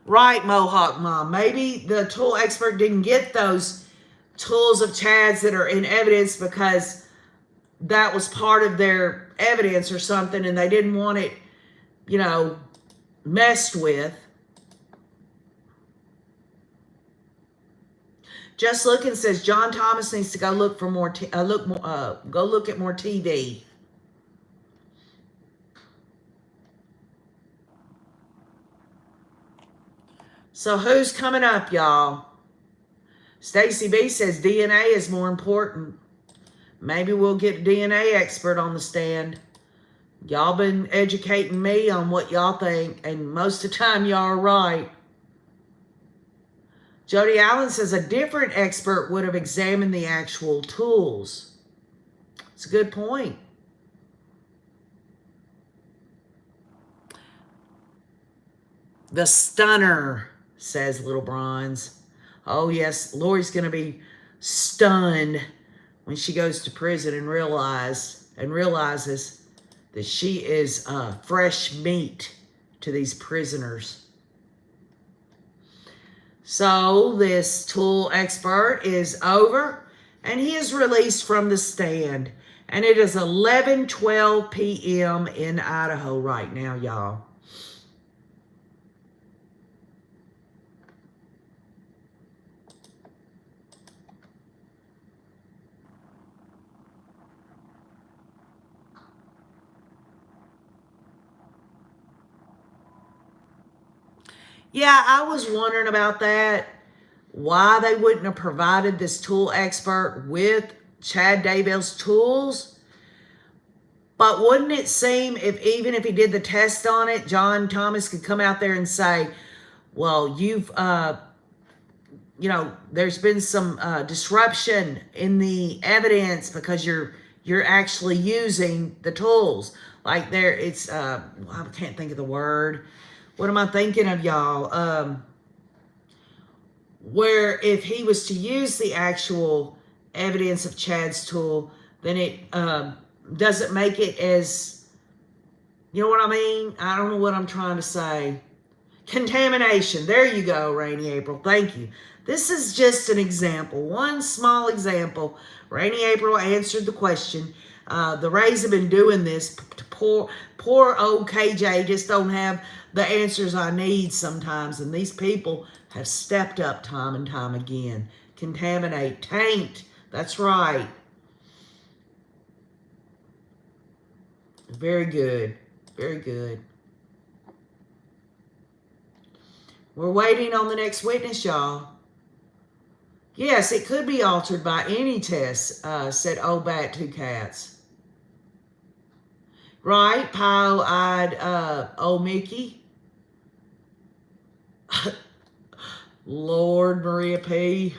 Speaker 1: Right, Mohawk Mom. Maybe the tool expert didn't get those tools of Chad's that are in evidence because that was part of their evidence or something, and they didn't want it, messed with. Just Looking says John Thomas needs to go look for more. Go look at more TV. So who's coming up, y'all? Stacy B says DNA is more important. Maybe we'll get a DNA expert on the stand. Y'all been educating me on what y'all think, and most of the time y'all are right. Jody Allen says a different expert would have examined the actual tools. It's a good point. The stunner, says Little Bronze. Oh yes, Lori's going to be stunned when she goes to prison and realizes that she is fresh meat to these prisoners. So this tool expert is over, and he is released from the stand. And it is 11:12 p.m. in Idaho right now, y'all. Yeah, I was wondering about that. Why they wouldn't have provided this tool expert with Chad Daybell's tools. But wouldn't it seem even if he did the test on it, John Thomas could come out there and say, well, there's been some disruption in the evidence because you're actually using the tools. Like I can't think of the word. What am I thinking of, y'all? Where if he was to use the actual evidence of Chad's tool, then it doesn't make it as, you know what I mean? I don't know what I'm trying to say. Contamination. There you go, Rainy April. Thank you. This is just an example, one small example. Rainy April answered the question. The Rays have been doing this. Poor old KJ just don't have the answers I need sometimes, and these people have stepped up time and time again. Contaminate, taint. That's right. Very good. Very good. We're waiting on the next witness, y'all. Yes, it could be altered by any test, said Old Bat Two Cats. Right, pile-eyed old Mickey. Lord, Maria P.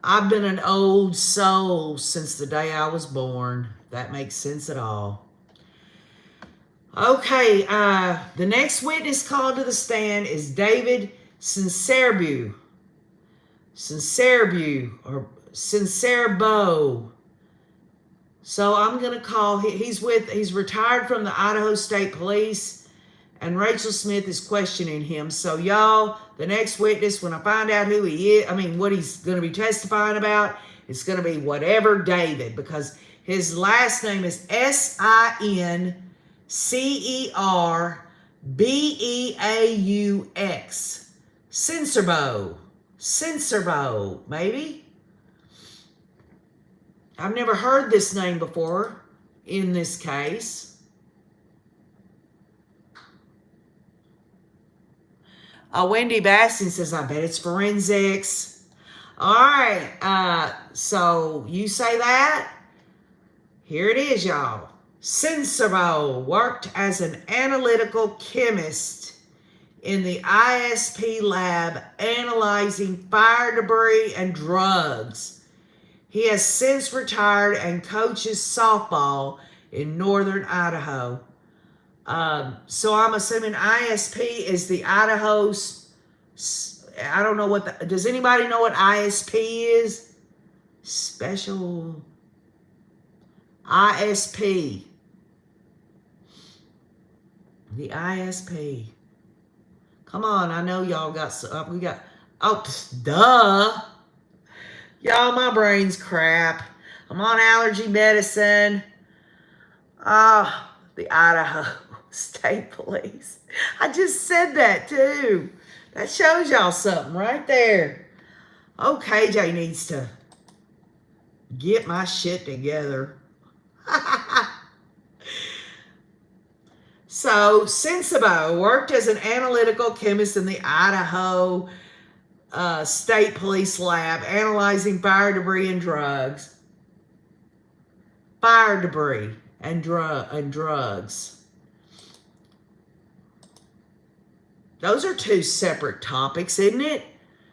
Speaker 1: I've been an old soul since the day I was born. That makes sense at all. Okay, the next witness called to the stand is David Sincerebo. Sincerebo. So I'm going to call, he's retired from the Idaho State Police, and Rachel Smith is questioning him. So y'all, the next witness, when I find out who he is, what he's going to be testifying about, it's going to be whatever David, because his last name is Sincerbeaux. Sincerebo, maybe? I've never heard this name before in this case. Wendy Bastion says, I bet it's forensics. All right, so you say that? Here it is, y'all. Sincerebo worked as an analytical chemist in the ISP lab analyzing fire debris and drugs. He has since retired and coaches softball in northern Idaho. So I'm assuming ISP is the Idaho's, I don't know what does anybody know what ISP is? Special ISP. The ISP. Come on, I know y'all got, duh. Y'all, my brain's crap. I'm on allergy medicine. The Idaho State Police. I just said that too. That shows y'all something right there. Oh, KJ needs to get my shit together. So, Sensibo worked as an analytical chemist in the Idaho State Police Lab, analyzing fire debris and drugs. Fire debris and drugs. Those are two separate topics, isn't it?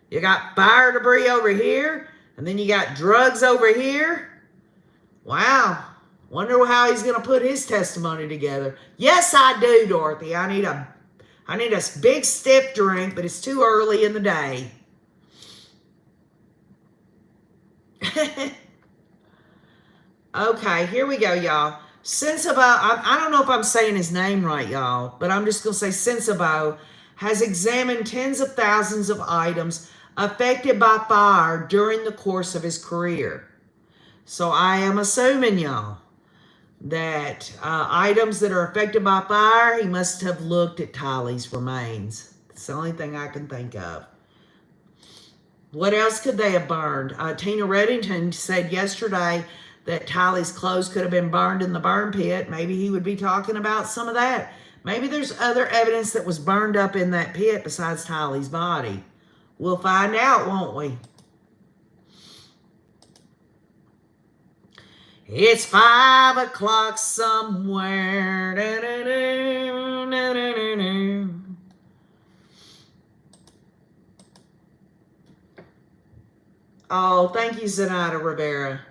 Speaker 1: You got fire debris over here, and then you got drugs over here. Wow. Wonder how he's going to put his testimony together. Yes, I do, Dorothy. I need a big stiff drink, but it's too early in the day. Okay, here we go, y'all. Sensibo, I don't know if I'm saying his name right, y'all, but I'm just going to say Sensibo has examined tens of thousands of items affected by fire during the course of his career. So I am assuming, y'all, that items that are affected by fire, he must have looked at Tylee's remains. It's the only thing I can think of. What else could they have burned? Tina Reddington said yesterday that Tylee's clothes could have been burned in the burn pit. Maybe he would be talking about some of that. Maybe there's other evidence that was burned up in that pit besides Tylee's body. We'll find out, won't we? It's 5 o'clock somewhere. Oh, thank you, Zenaida Rivera.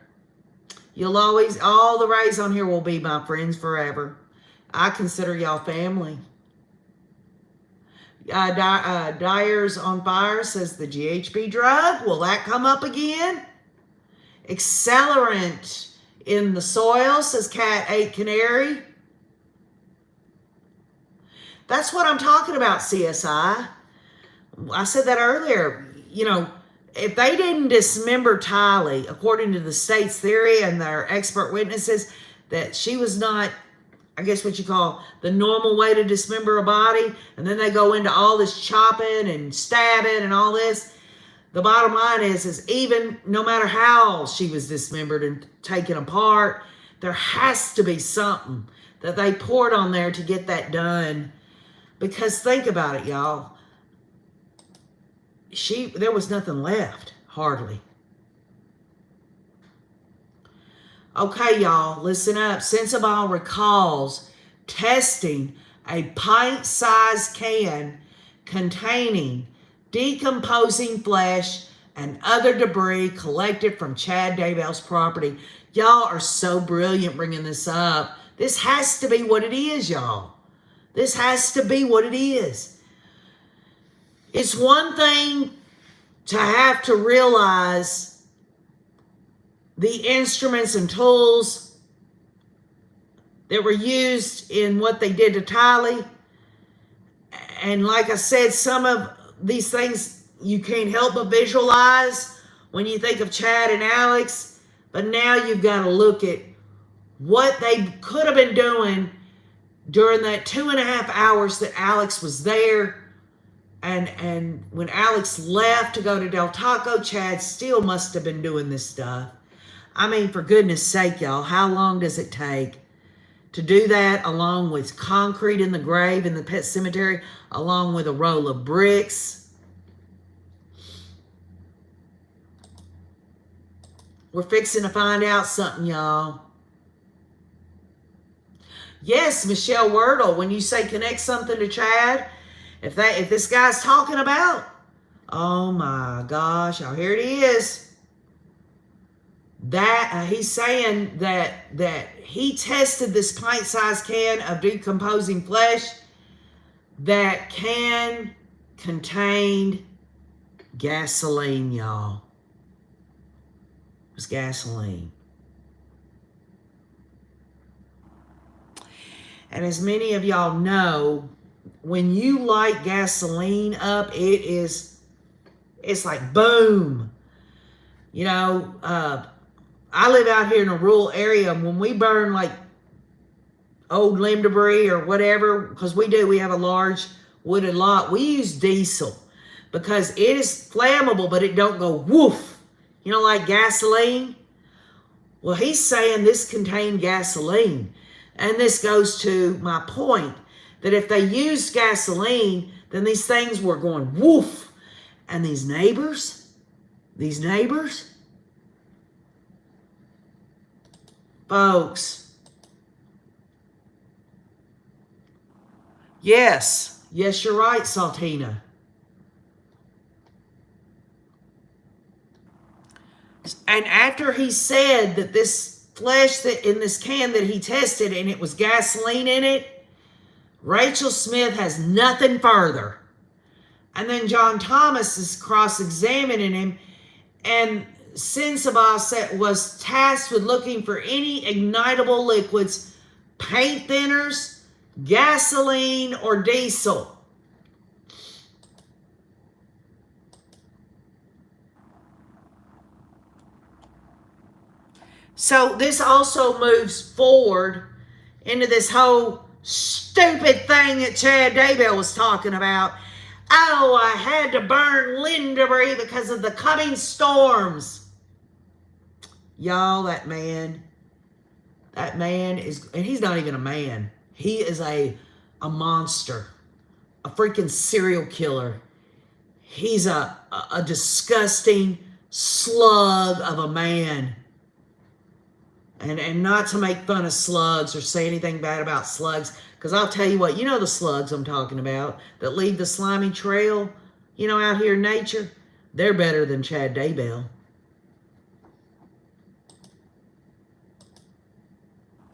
Speaker 1: You'll always, all the Rays on here will be my friends forever. I consider y'all family. Dyer's on Fire says the GHB drug. Will that come up again? Accelerant in the soil, says Cat 8 Canary. That's what I'm talking about, CSI. I said that earlier. You know, if they didn't dismember Tylee, according to the state's theory and their expert witnesses, that she was not, I guess what you call the normal way to dismember a body, and then they go into all this chopping and stabbing and all this, the bottom line is even no matter how she was dismembered and taken apart, there has to be something that they poured on there to get that done. Because think about it, y'all. There was nothing left, hardly. Okay, y'all, listen up. Sensible recalls testing a pint-sized can containing decomposing flesh and other debris collected from Chad Daybell's property. Y'all are so brilliant bringing this up. This has to be what it is, y'all. This has to be what it is. It's one thing to have to realize the instruments and tools that were used in what they did to Tylee. And like I said, some of these things you can't help but visualize when you think of Chad and Alex. But now you've got to look at what they could have been doing during that 2.5 hours that Alex was there. And when Alex left to go to Del Taco, Chad still must have been doing this stuff. I mean, for goodness sake, y'all, how long does it take to do that along with concrete in the grave in the pet cemetery, along with a roll of bricks? We're fixing to find out something, y'all. Yes, Michelle Wordle, when you say connect something to Chad, if this guy's talking about, oh my gosh, oh, here it is. That he's saying that he tested this pint-sized can of decomposing flesh. That can contained gasoline, y'all. It was gasoline. And as many of y'all know, when you light gasoline up, it's like boom. You know, I live out here in a rural area. When we burn like old limb debris or whatever, because we have a large wooded lot, we use diesel because it is flammable, but it don't go woof. You know, like gasoline. Well, he's saying this contained gasoline. And this goes to my point that if they used gasoline, then these things were going woof. And these neighbors, folks, yes, you're right, Saltina. And after he said that this flesh that in this can that he tested and it was gasoline in it, Rachel Smith has nothing further. And then John Thomas is cross-examining him, and Sensabaugh was tasked with looking for any ignitable liquids, paint thinners, gasoline, or diesel. So this also moves forward into this whole stupid thing that Chad Daybell was talking about. Oh, I had to burn Lindabury because of the coming storms. Y'all, that man is, and he's not even a man. He is a monster, a freaking serial killer. He's a disgusting slug of a man. And not to make fun of slugs or say anything bad about slugs, because I'll tell you what, you know the slugs I'm talking about that leave the slimy trail, you know, out here in nature? They're better than Chad Daybell.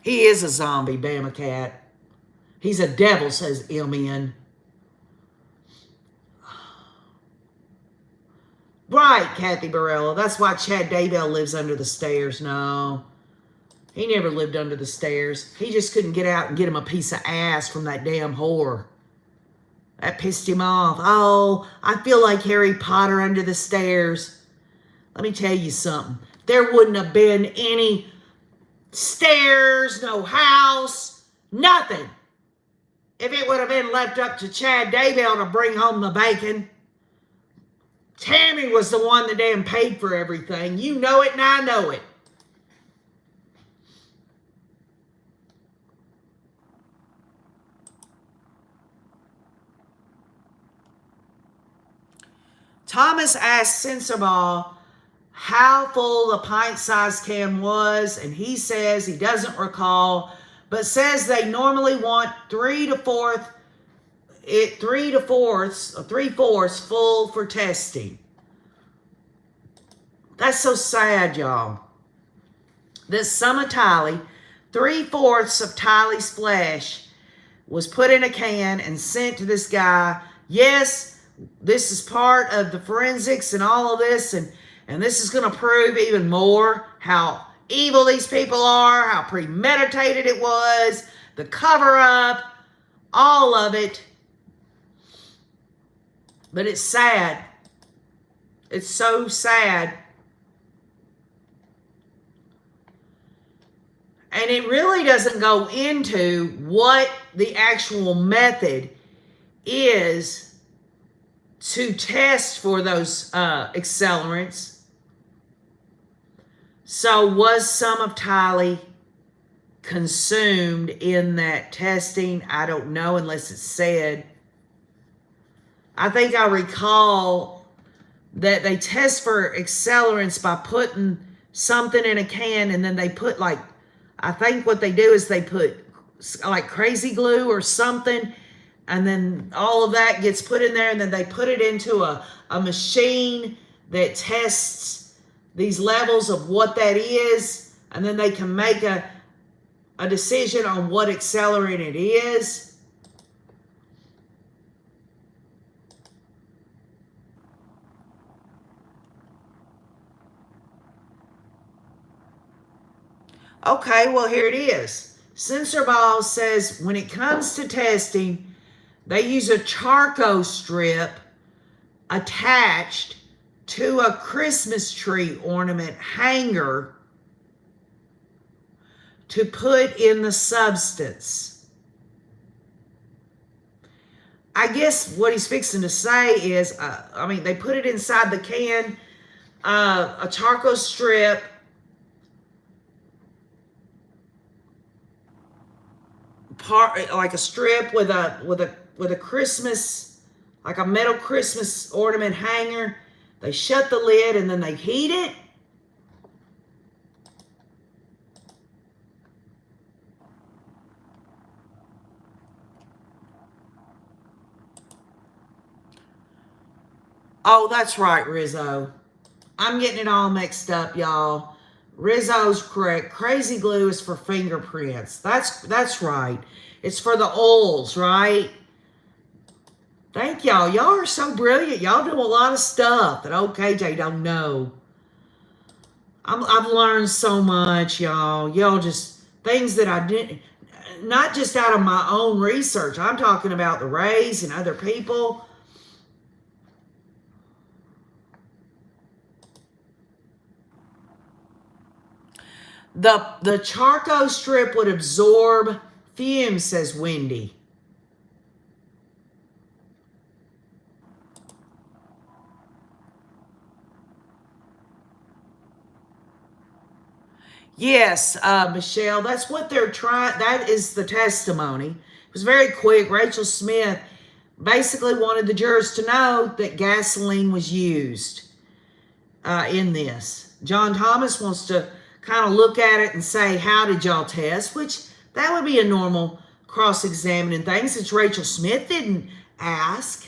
Speaker 1: He is a zombie, Bama Cat. He's a devil, says MN. Right, Kathy Barella. That's why Chad Daybell lives under the stairs. No. He never lived under the stairs. He just couldn't get out and get him a piece of ass from that damn whore. That pissed him off. Oh, I feel like Harry Potter under the stairs. Let me tell you something. There wouldn't have been any stairs, no house, nothing, if it would have been left up to Chad Daybell to bring home the bacon. Tammy was the one that damn paid for everything. You know it and I know it. Thomas asked Sensabaugh how full the pint-sized can was, and he says he doesn't recall, but says they normally want three-fourths full for testing. That's so sad, y'all. This some of Tylee, 3/4 of Tylee's flesh was put in a can and sent to this guy. Yes, this is part of the forensics and all of this, and this is going to prove even more how evil these people are, how premeditated it was, the cover-up, all of it. But it's sad. It's so sad. And it really doesn't go into what the actual method is to test for those accelerants. So was some of Tylee consumed in that testing? I don't know unless it's said. I think I recall that they test for accelerants by putting something in a can, and then they put like, I think what they do is they put like crazy glue or something, and then all of that gets put in there, and then they put it into a machine that tests these levels of what that is, and then they can make a decision on what accelerant it is. Okay, well, here it is. Sensabaugh says when it comes to testing, they use a charcoal strip attached to a Christmas tree ornament hanger to put in the substance. I guess what he's fixing to say is, they put it inside the can, a charcoal strip, part, like a strip with a Christmas, like a metal Christmas ornament hanger. They shut the lid and then they heat it. Oh, that's right, Rizzo. I'm getting it all mixed up, y'all. Rizzo's correct. Crazy glue is for fingerprints. That's right. It's for the oils, right? Thank y'all. Y'all are so brilliant. Y'all do a lot of stuff that old KJ don't know. I've learned so much, y'all. Y'all just things that I didn't, not just out of my own research. I'm talking about the Rays and other people. The charcoal strip would absorb fumes, says Wendy. Yes, Michelle, that's what they're trying. That is the testimony. It was very quick. Rachel Smith basically wanted the jurors to know that gasoline was used in this. John Thomas wants to kind of look at it and say, how did y'all test? Which that would be a normal cross-examining thing since Rachel Smith didn't ask.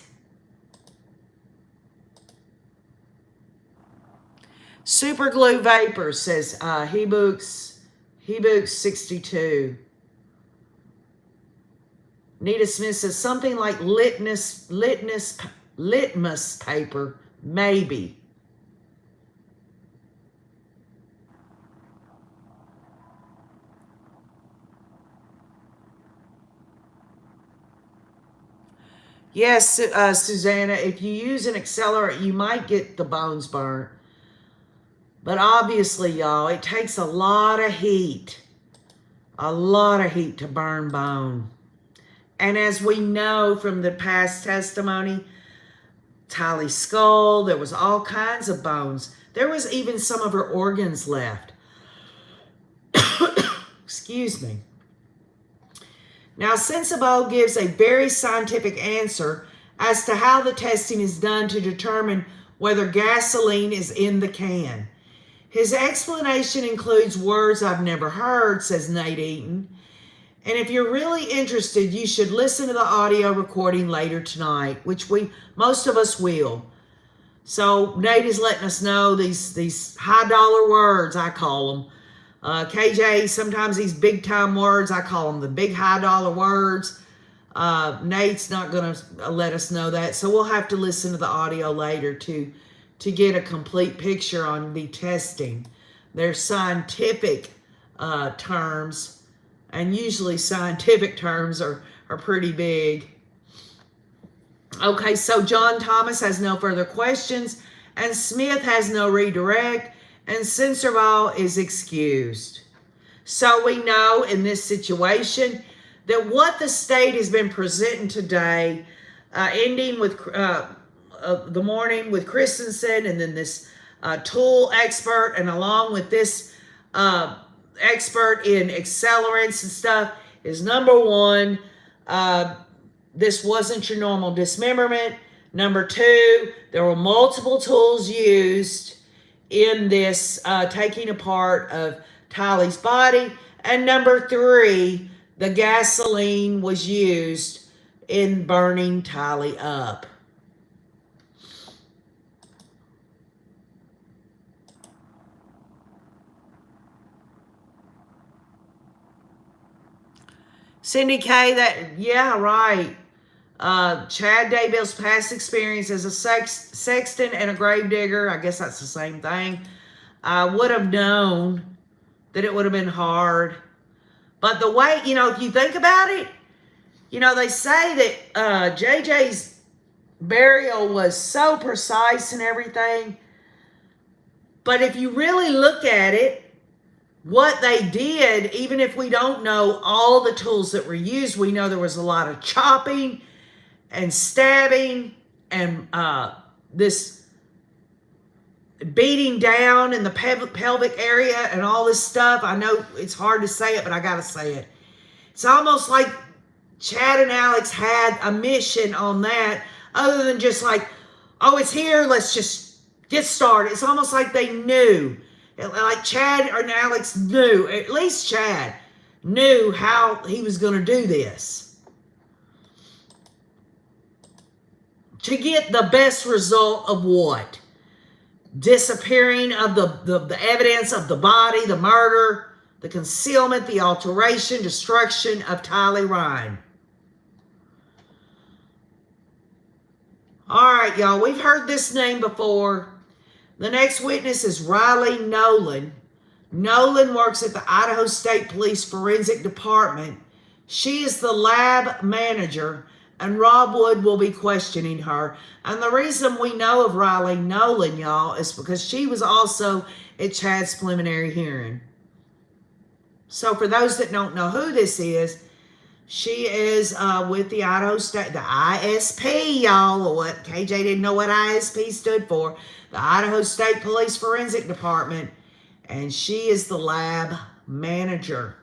Speaker 1: Super glue vapor, says Hebooks 62. Nita Smith says something like litmus paper, maybe. Yes, Susanna, if you use an accelerant, you might get the bones burnt. But obviously, y'all, it takes a lot of heat to burn bone. And as we know from the past testimony, Tylee's skull, there was all kinds of bones. There was even some of her organs left. Excuse me. Now, Sensible gives a very scientific answer as to how the testing is done to determine whether gasoline is in the can. His explanation includes words I've never heard, says Nate Eaton. And if you're really interested, you should listen to the audio recording later tonight, which most of us will. So Nate is letting us know these high dollar words, I call them. KJ, sometimes these big time words, I call them the big high dollar words. Nate's not going to let us know that. So we'll have to listen to the audio later to get a complete picture on the testing. They're scientific terms, and usually scientific terms are pretty big. Okay, so John Thomas has no further questions, and Smith has no redirect, and Sensible is excused. So we know in this situation that what the state has been presenting today, ending with the morning with Christensen, and then this tool expert, and along with this expert in accelerants and stuff, is number one, this wasn't your normal dismemberment. Number two, there were multiple tools used in this taking apart of Tylee's body. And number three, the gasoline was used in burning Tylee up. Cindy K, yeah, right. Chad Daybell's past experience as a sexton and a gravedigger, I guess that's the same thing. I would have known that it would have been hard. But the way, if you think about it, they say that JJ's burial was so precise and everything. But if you really look at it, what they did, even if we don't know all the tools that were used, we know there was a lot of chopping and stabbing and this beating down in the pelvic area and all this stuff. I know it's hard to say it, but I got to say it. It's almost like Chad and Alex had a mission on that other than just like, oh, it's here, let's just get started. It's almost like they knew. Like Chad and Alex knew, at least Chad knew how he was going to do this to get the best result of what? Disappearing of the evidence of the body, the murder, the concealment, the alteration, destruction of Tylee Ryan. All right, y'all, we've heard this name before. The next witness is Riley Nolan. Nolan works at the Idaho State Police Forensic Department. She is the lab manager, and Rob Wood will be questioning her. And the reason we know of Riley Nolan, y'all, is because she was also at Chad's preliminary hearing. So for those that don't know who this is, she is with the Idaho State, the ISP, y'all. What KJ didn't know what ISP stood for. The Idaho State Police Forensic Department. And she is the lab manager.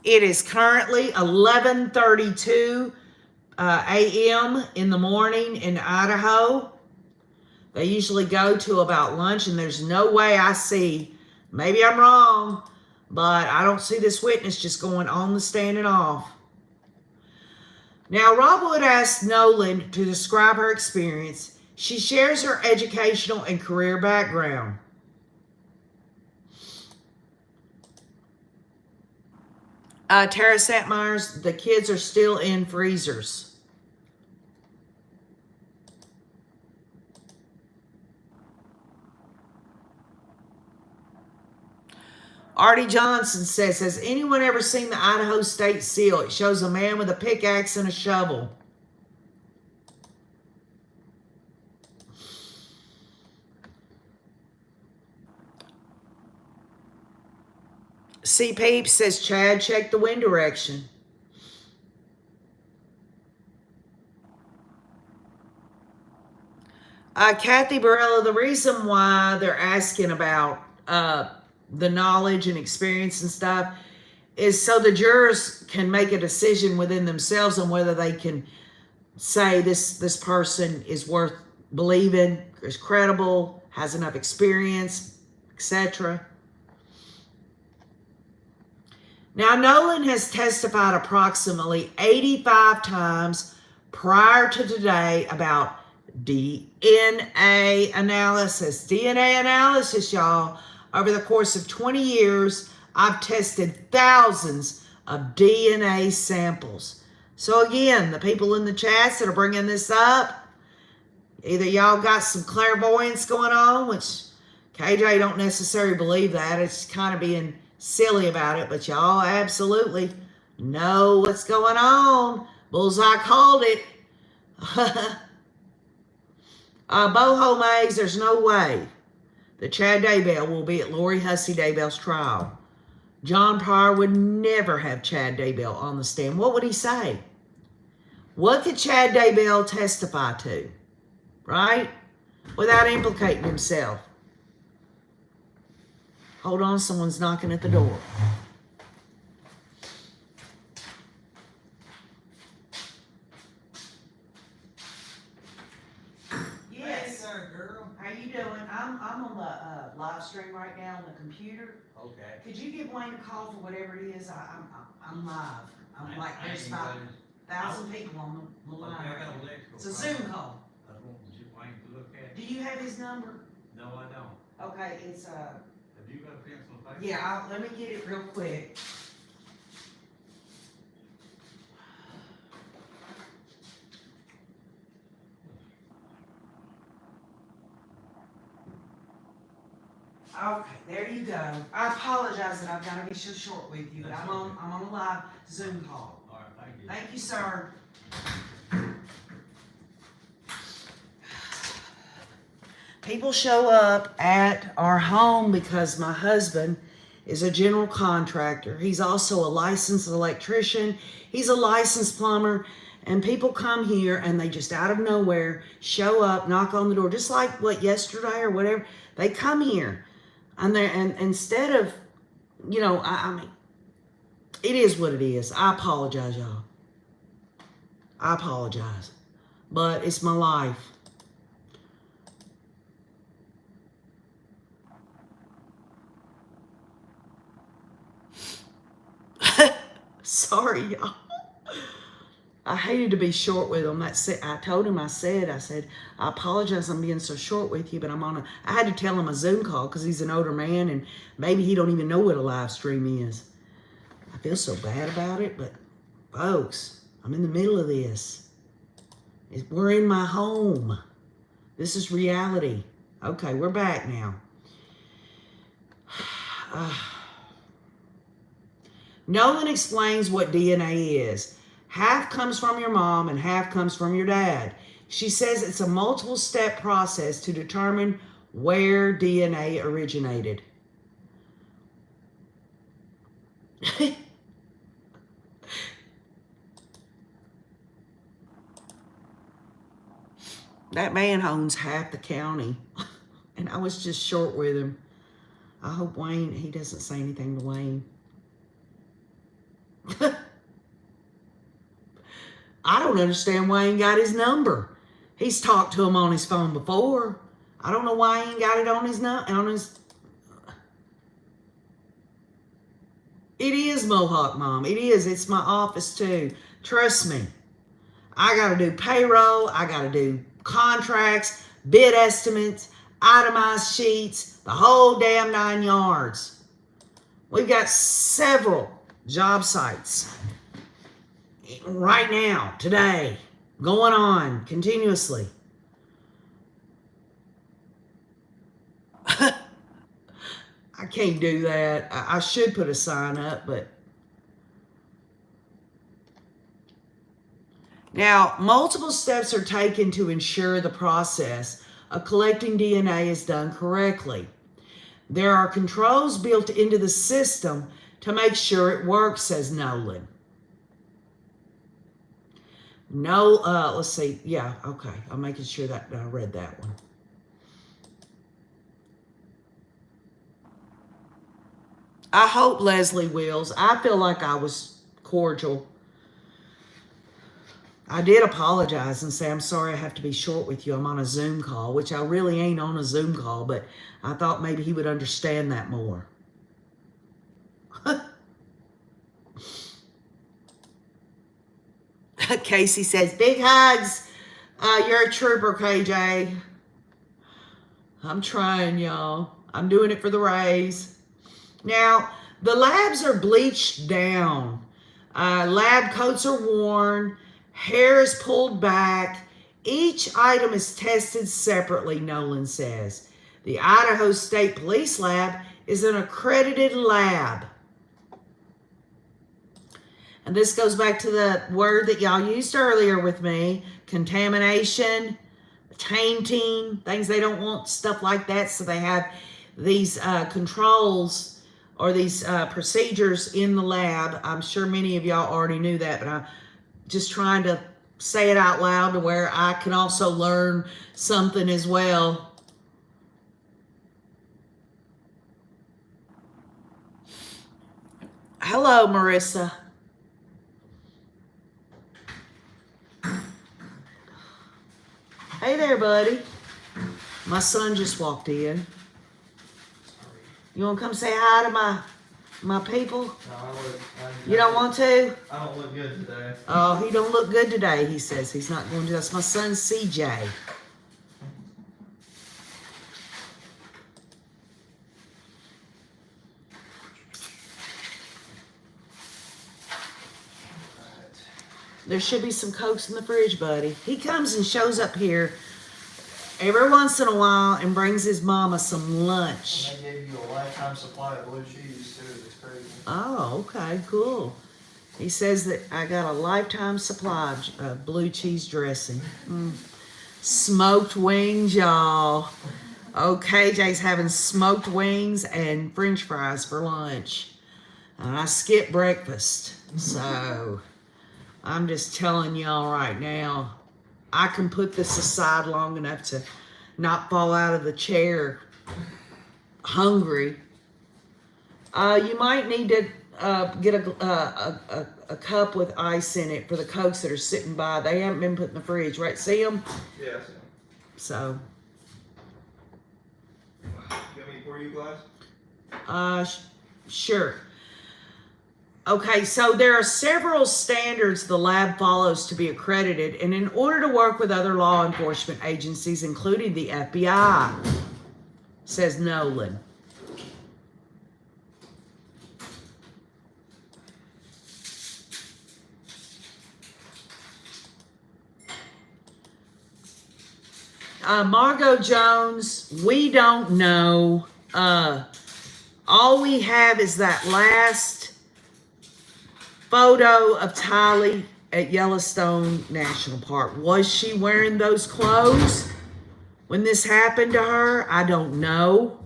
Speaker 1: It is currently 11:32 a.m. in the morning in Idaho. They usually go to about lunch, and there's no way I see, maybe I'm wrong, but I don't see this witness just going on the stand and off. Now, Rob Wood asked Nolan to describe her experience. She shares her educational and career background. Tara Satmeyers, the kids are still in freezers. Artie Johnson says, has anyone ever seen the Idaho State Seal? It shows a man with a pickaxe and a shovel. C. Peep says, Chad, check the wind direction. Kathy Barella, the reason why they're asking about the knowledge and experience and stuff is so the jurors can make a decision within themselves on whether they can say this person is worth believing, is credible, has enough experience, etc. Now, Nolan has testified approximately 85 times prior to today about DNA analysis. DNA analysis, y'all. Over the course of 20 years, I've tested thousands of DNA samples. So again, the people in the chats that are bringing this up, either y'all got some clairvoyance going on, which KJ don't necessarily believe that. It's kind of being silly about it, but y'all absolutely know what's going on. Bullseye called it. Boho Mays, there's no way that Chad Daybell will be at Lori Hussey Daybell's trial. John Pryor would never have Chad Daybell on the stand. What would he say? What could Chad Daybell testify to? Right? Without implicating himself. Hold on, someone's knocking at the door. Yes, sir, girl. How you doing? I'm on the live stream right now on the computer.
Speaker 2: Okay.
Speaker 1: Could you give Wayne a call for whatever it is? I'm live. I'm like, there's about 1,000 people on the line.
Speaker 2: Okay, I
Speaker 1: right
Speaker 2: got
Speaker 1: now.
Speaker 2: a Lex.
Speaker 1: It's a Zoom call.
Speaker 2: I want Wayne to look at.
Speaker 1: Do you have his number?
Speaker 2: No, I don't.
Speaker 1: Okay, it's
Speaker 2: Have you got a pencil and paper?
Speaker 1: yeah. Let me get it real quick. Okay, there you go. I apologize that I've got to be so short with you, but
Speaker 2: That's
Speaker 1: I'm on a live Zoom call.
Speaker 2: All right, thank you.
Speaker 1: Thank you, sir. People show up at our home because my husband is a general contractor. He's also a licensed electrician. He's a licensed plumber. And people come here and they just out of nowhere show up, knock on the door, just like what yesterday or whatever. They come here and instead of, you know, I mean, it is what it is. I apologize, y'all. I apologize. But it's my life. Sorry, y'all. I hated to be short with him. I told him, I said, I apologize I'm being so short with you, but I had to tell him a Zoom call because he's an older man and maybe he don't even know what a live stream is. I feel so bad about it, but folks, I'm in the middle of this. We're in my home. This is reality. Okay, we're back now. Nolan explains what DNA is. Half comes from your mom and half comes from your dad. She says it's a multiple step process to determine where DNA originated. That man owns half the county. And I was just short with him. I hope Wayne, he doesn't say anything to Wayne. I don't understand why he ain't got his number. He's talked to him on his phone before. I don't know why he ain't got it on his. It is Mohawk Mom. It is. It's my office too. Trust me. I got to do payroll. I got to do contracts, bid estimates, itemized sheets, the whole damn 9 yards. We've got several job sites right now, today, going on continuously. I can't do that. I should put a sign up, but now multiple steps are taken to ensure the process of collecting DNA is done correctly. There are controls built into the system to make sure it works, says Nolan. No, let's see. Yeah, okay. I'm making sure that I read that one. I hope Leslie wills. I feel like I was cordial. I did apologize and say, I'm sorry I have to be short with you. I'm on a Zoom call, which I really ain't on a Zoom call, but I thought maybe he would understand that more. Casey says, big hugs. You're a trooper, KJ. I'm trying, y'all. I'm doing it for the Rays. Now, the labs are bleached down. Lab coats are worn. Hair is pulled back. Each item is tested separately, Nolan says. The Idaho State Police Lab is an accredited lab. And this goes back to the word that y'all used earlier with me, contamination, tainting, things they don't want, stuff like that. So they have these controls or these procedures in the lab. I'm sure many of y'all already knew that, but I'm just trying to say it out loud to where I can also learn something as well. Hello, Marissa. Hey there, buddy. My son just walked in. You want to come say hi to my people?
Speaker 3: No,
Speaker 1: You don't want to?
Speaker 3: I don't look good today.
Speaker 1: Oh, he don't look good today, he says. He's not going to. That's my son, CJ. There should be some Cokes in the fridge, buddy. He comes and shows up here every once in a while and brings his mama some lunch.
Speaker 3: And they gave you a lifetime supply of blue cheese too. It's crazy.
Speaker 1: Oh, okay, cool. He says that I got a lifetime supply of blue cheese dressing. Smoked wings, y'all. Oh, KJ's having smoked wings and French fries for lunch. And I skipped breakfast. So I'm just telling y'all right now, I can put this aside long enough to not fall out of the chair hungry. You might need to get a cup with ice in it for the Cokes that are sitting by. They haven't been put in the fridge, right? See them?
Speaker 3: Yeah, I see.
Speaker 1: So,
Speaker 3: You got me pour you a glass?
Speaker 1: sure. Okay, so there are several standards the lab follows to be accredited, and in order to work with other law enforcement agencies, including the FBI, says Nolan. Margot Jones, we don't know. All we have is that last photo of Tylee at Yellowstone National Park. Was she wearing those clothes when this happened to her? I don't know.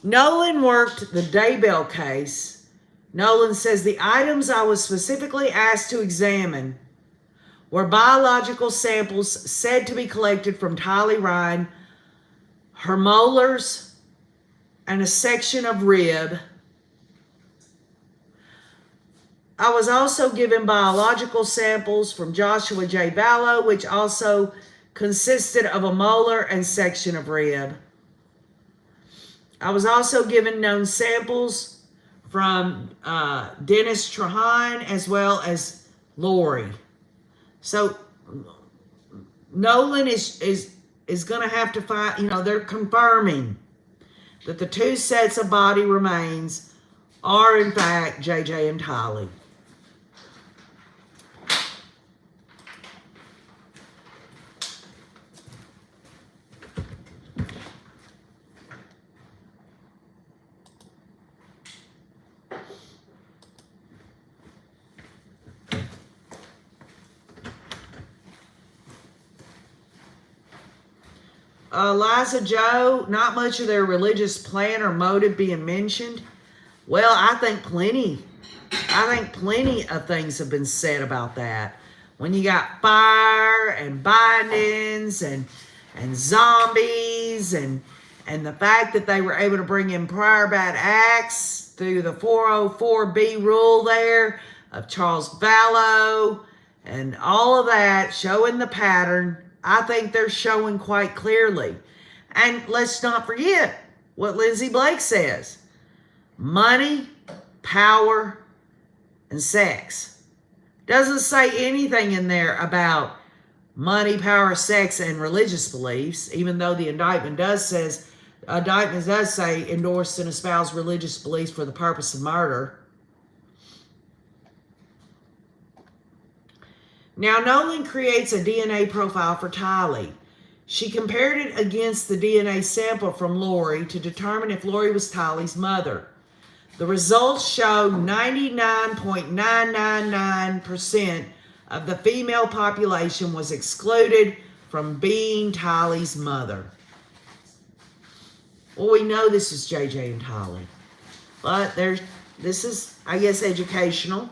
Speaker 1: Nolan worked the Daybell case. Nolan says the items I was specifically asked to examine were biological samples said to be collected from Tylee Ryan, her molars, and a section of rib. I was also given biological samples from Joshua J. Vallow, which also consisted of a molar and section of rib. I was also given known samples from Dennis Trahan as well as Lori. So Nolan is going to have to find, they're confirming that the two sets of body remains are in fact JJ and Tylee. Liza Joe, not much of their religious plan or motive being mentioned. Well, I think plenty of things have been said about that. When you got fire and bindings and zombies and the fact that they were able to bring in prior bad acts through the 404B rule there of Charles Vallow and all of that, showing the pattern, I think they're showing quite clearly. And let's not forget what Lindsay Blake says. Money, power, and sex. Doesn't say anything in there about money, power, sex, and religious beliefs, even though the indictment does say endorsed and espoused religious beliefs for the purpose of murder. Now, Nolan creates a DNA profile for Tylee. She compared it against the DNA sample from Lori to determine if Lori was Tylee's mother. The results show 99.999% of the female population was excluded from being Tylee's mother. Well, we know this is JJ and Tylee, but this is, I guess, educational.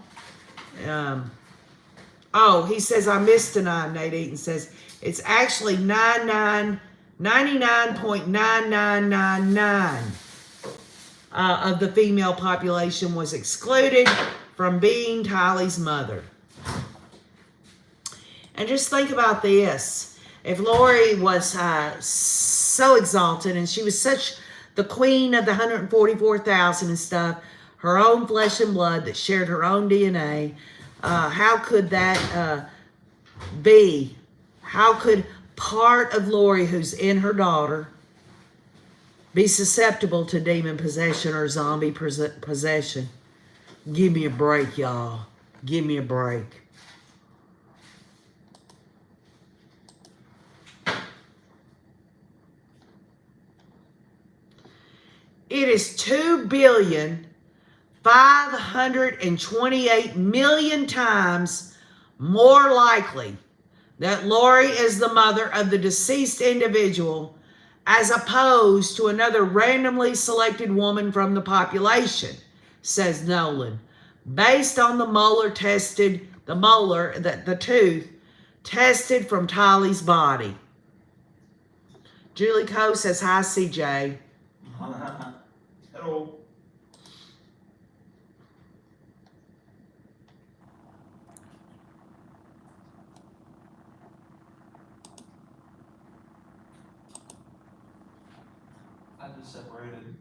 Speaker 1: He says, I missed a 9, Nate Eaton says, it's actually 99.9999 of the female population was excluded from being Tylee's mother. And just think about this. If Lori was so exalted and she was such the queen of the 144,000 and stuff, her own flesh and blood that shared her own DNA, how could that be? How could part of Lori, who's in her daughter, be susceptible to demon possession or zombie possession? Give me a break, y'all. Give me a break. It is 2,528,000,000 times more likely that Lori is the mother of the deceased individual as opposed to another randomly selected woman from the population, says Nolan, based on the the tooth tested from Tylee's body. Julie Coe says, hi, CJ.
Speaker 3: Hello. I just separated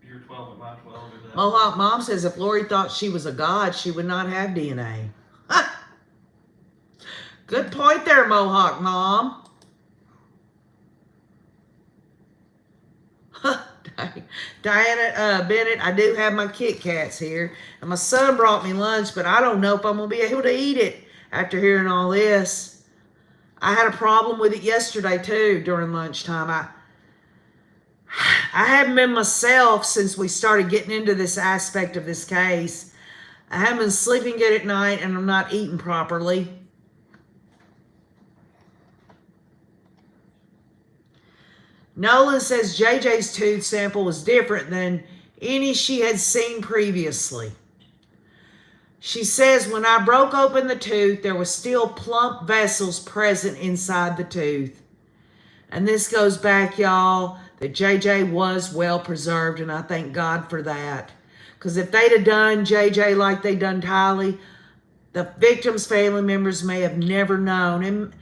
Speaker 3: your 12 and my 12.
Speaker 1: Mohawk Mom says, if Lori thought she was a god, she would not have DNA. Ha! Good point there, Mohawk Mom. Diana Bennett, I do have my Kit Kats here. And my son brought me lunch, but I don't know if I'm going to be able to eat it after hearing all this. I had a problem with it yesterday, too, during lunchtime. I haven't been myself since we started getting into this aspect of this case. I haven't been sleeping good at night, and I'm not eating properly. Nolan says JJ's tooth sample was different than any she had seen previously. She says, when I broke open the tooth, there were still plump vessels present inside the tooth. And this goes back, y'all, that JJ was well preserved, and I thank God for that. Because if they'd have done JJ like they done Tylee, the victim's family members may have never known, and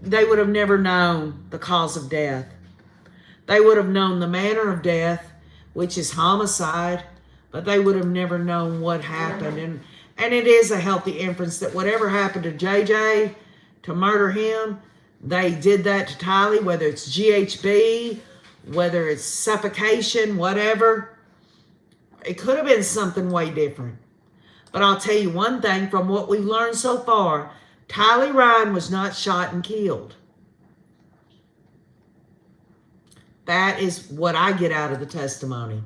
Speaker 1: they would have never known the cause of death. They would have known the manner of death, which is homicide, but they would have never known what happened. And it is a healthy inference that whatever happened to JJ to murder him, they did that to Tylee, whether it's GHB, whether it's suffocation, whatever. It could have been something way different. But I'll tell you one thing from what we've learned so far, Tylee Ryan was not shot and killed. That is what I get out of the testimony.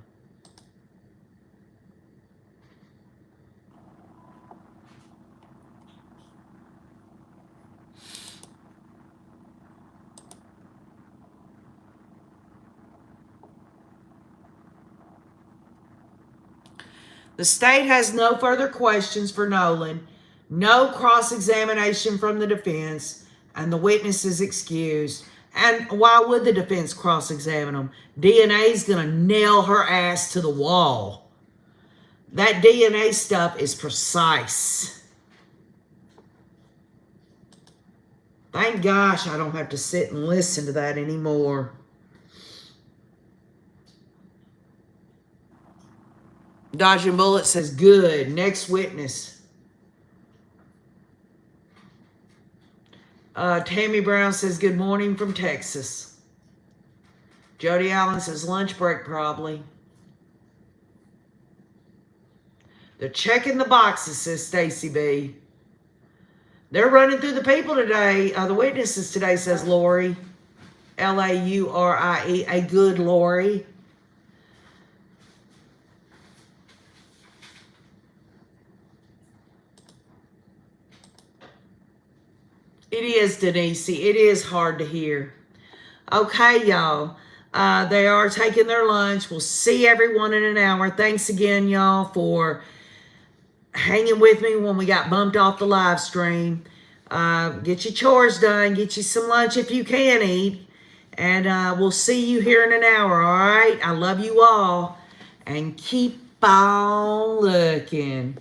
Speaker 1: The state has no further questions for Nolan, no cross-examination from the defense, and the witness is excused. And why would the defense cross-examine them? DNA is going to nail her ass to the wall. That DNA stuff is precise. Thank gosh I don't have to sit and listen to that anymore. Dodging Bullet says, good. Next witness. Tammy Brown says, good morning from Texas. Jody Allen says, lunch break probably. They're checking the boxes, says Stacy B. They're running through the people today. The witnesses today, says Lori. L-A-U-R-I-E. A good Lori. It is, Denise. It is hard to hear. Okay, y'all. They are taking their lunch. We'll see everyone in an hour. Thanks again, y'all, for hanging with me when we got bumped off the live stream. Get your chores done. Get you some lunch if you can eat. And we'll see you here in an hour, all right? I love you all. And keep on looking.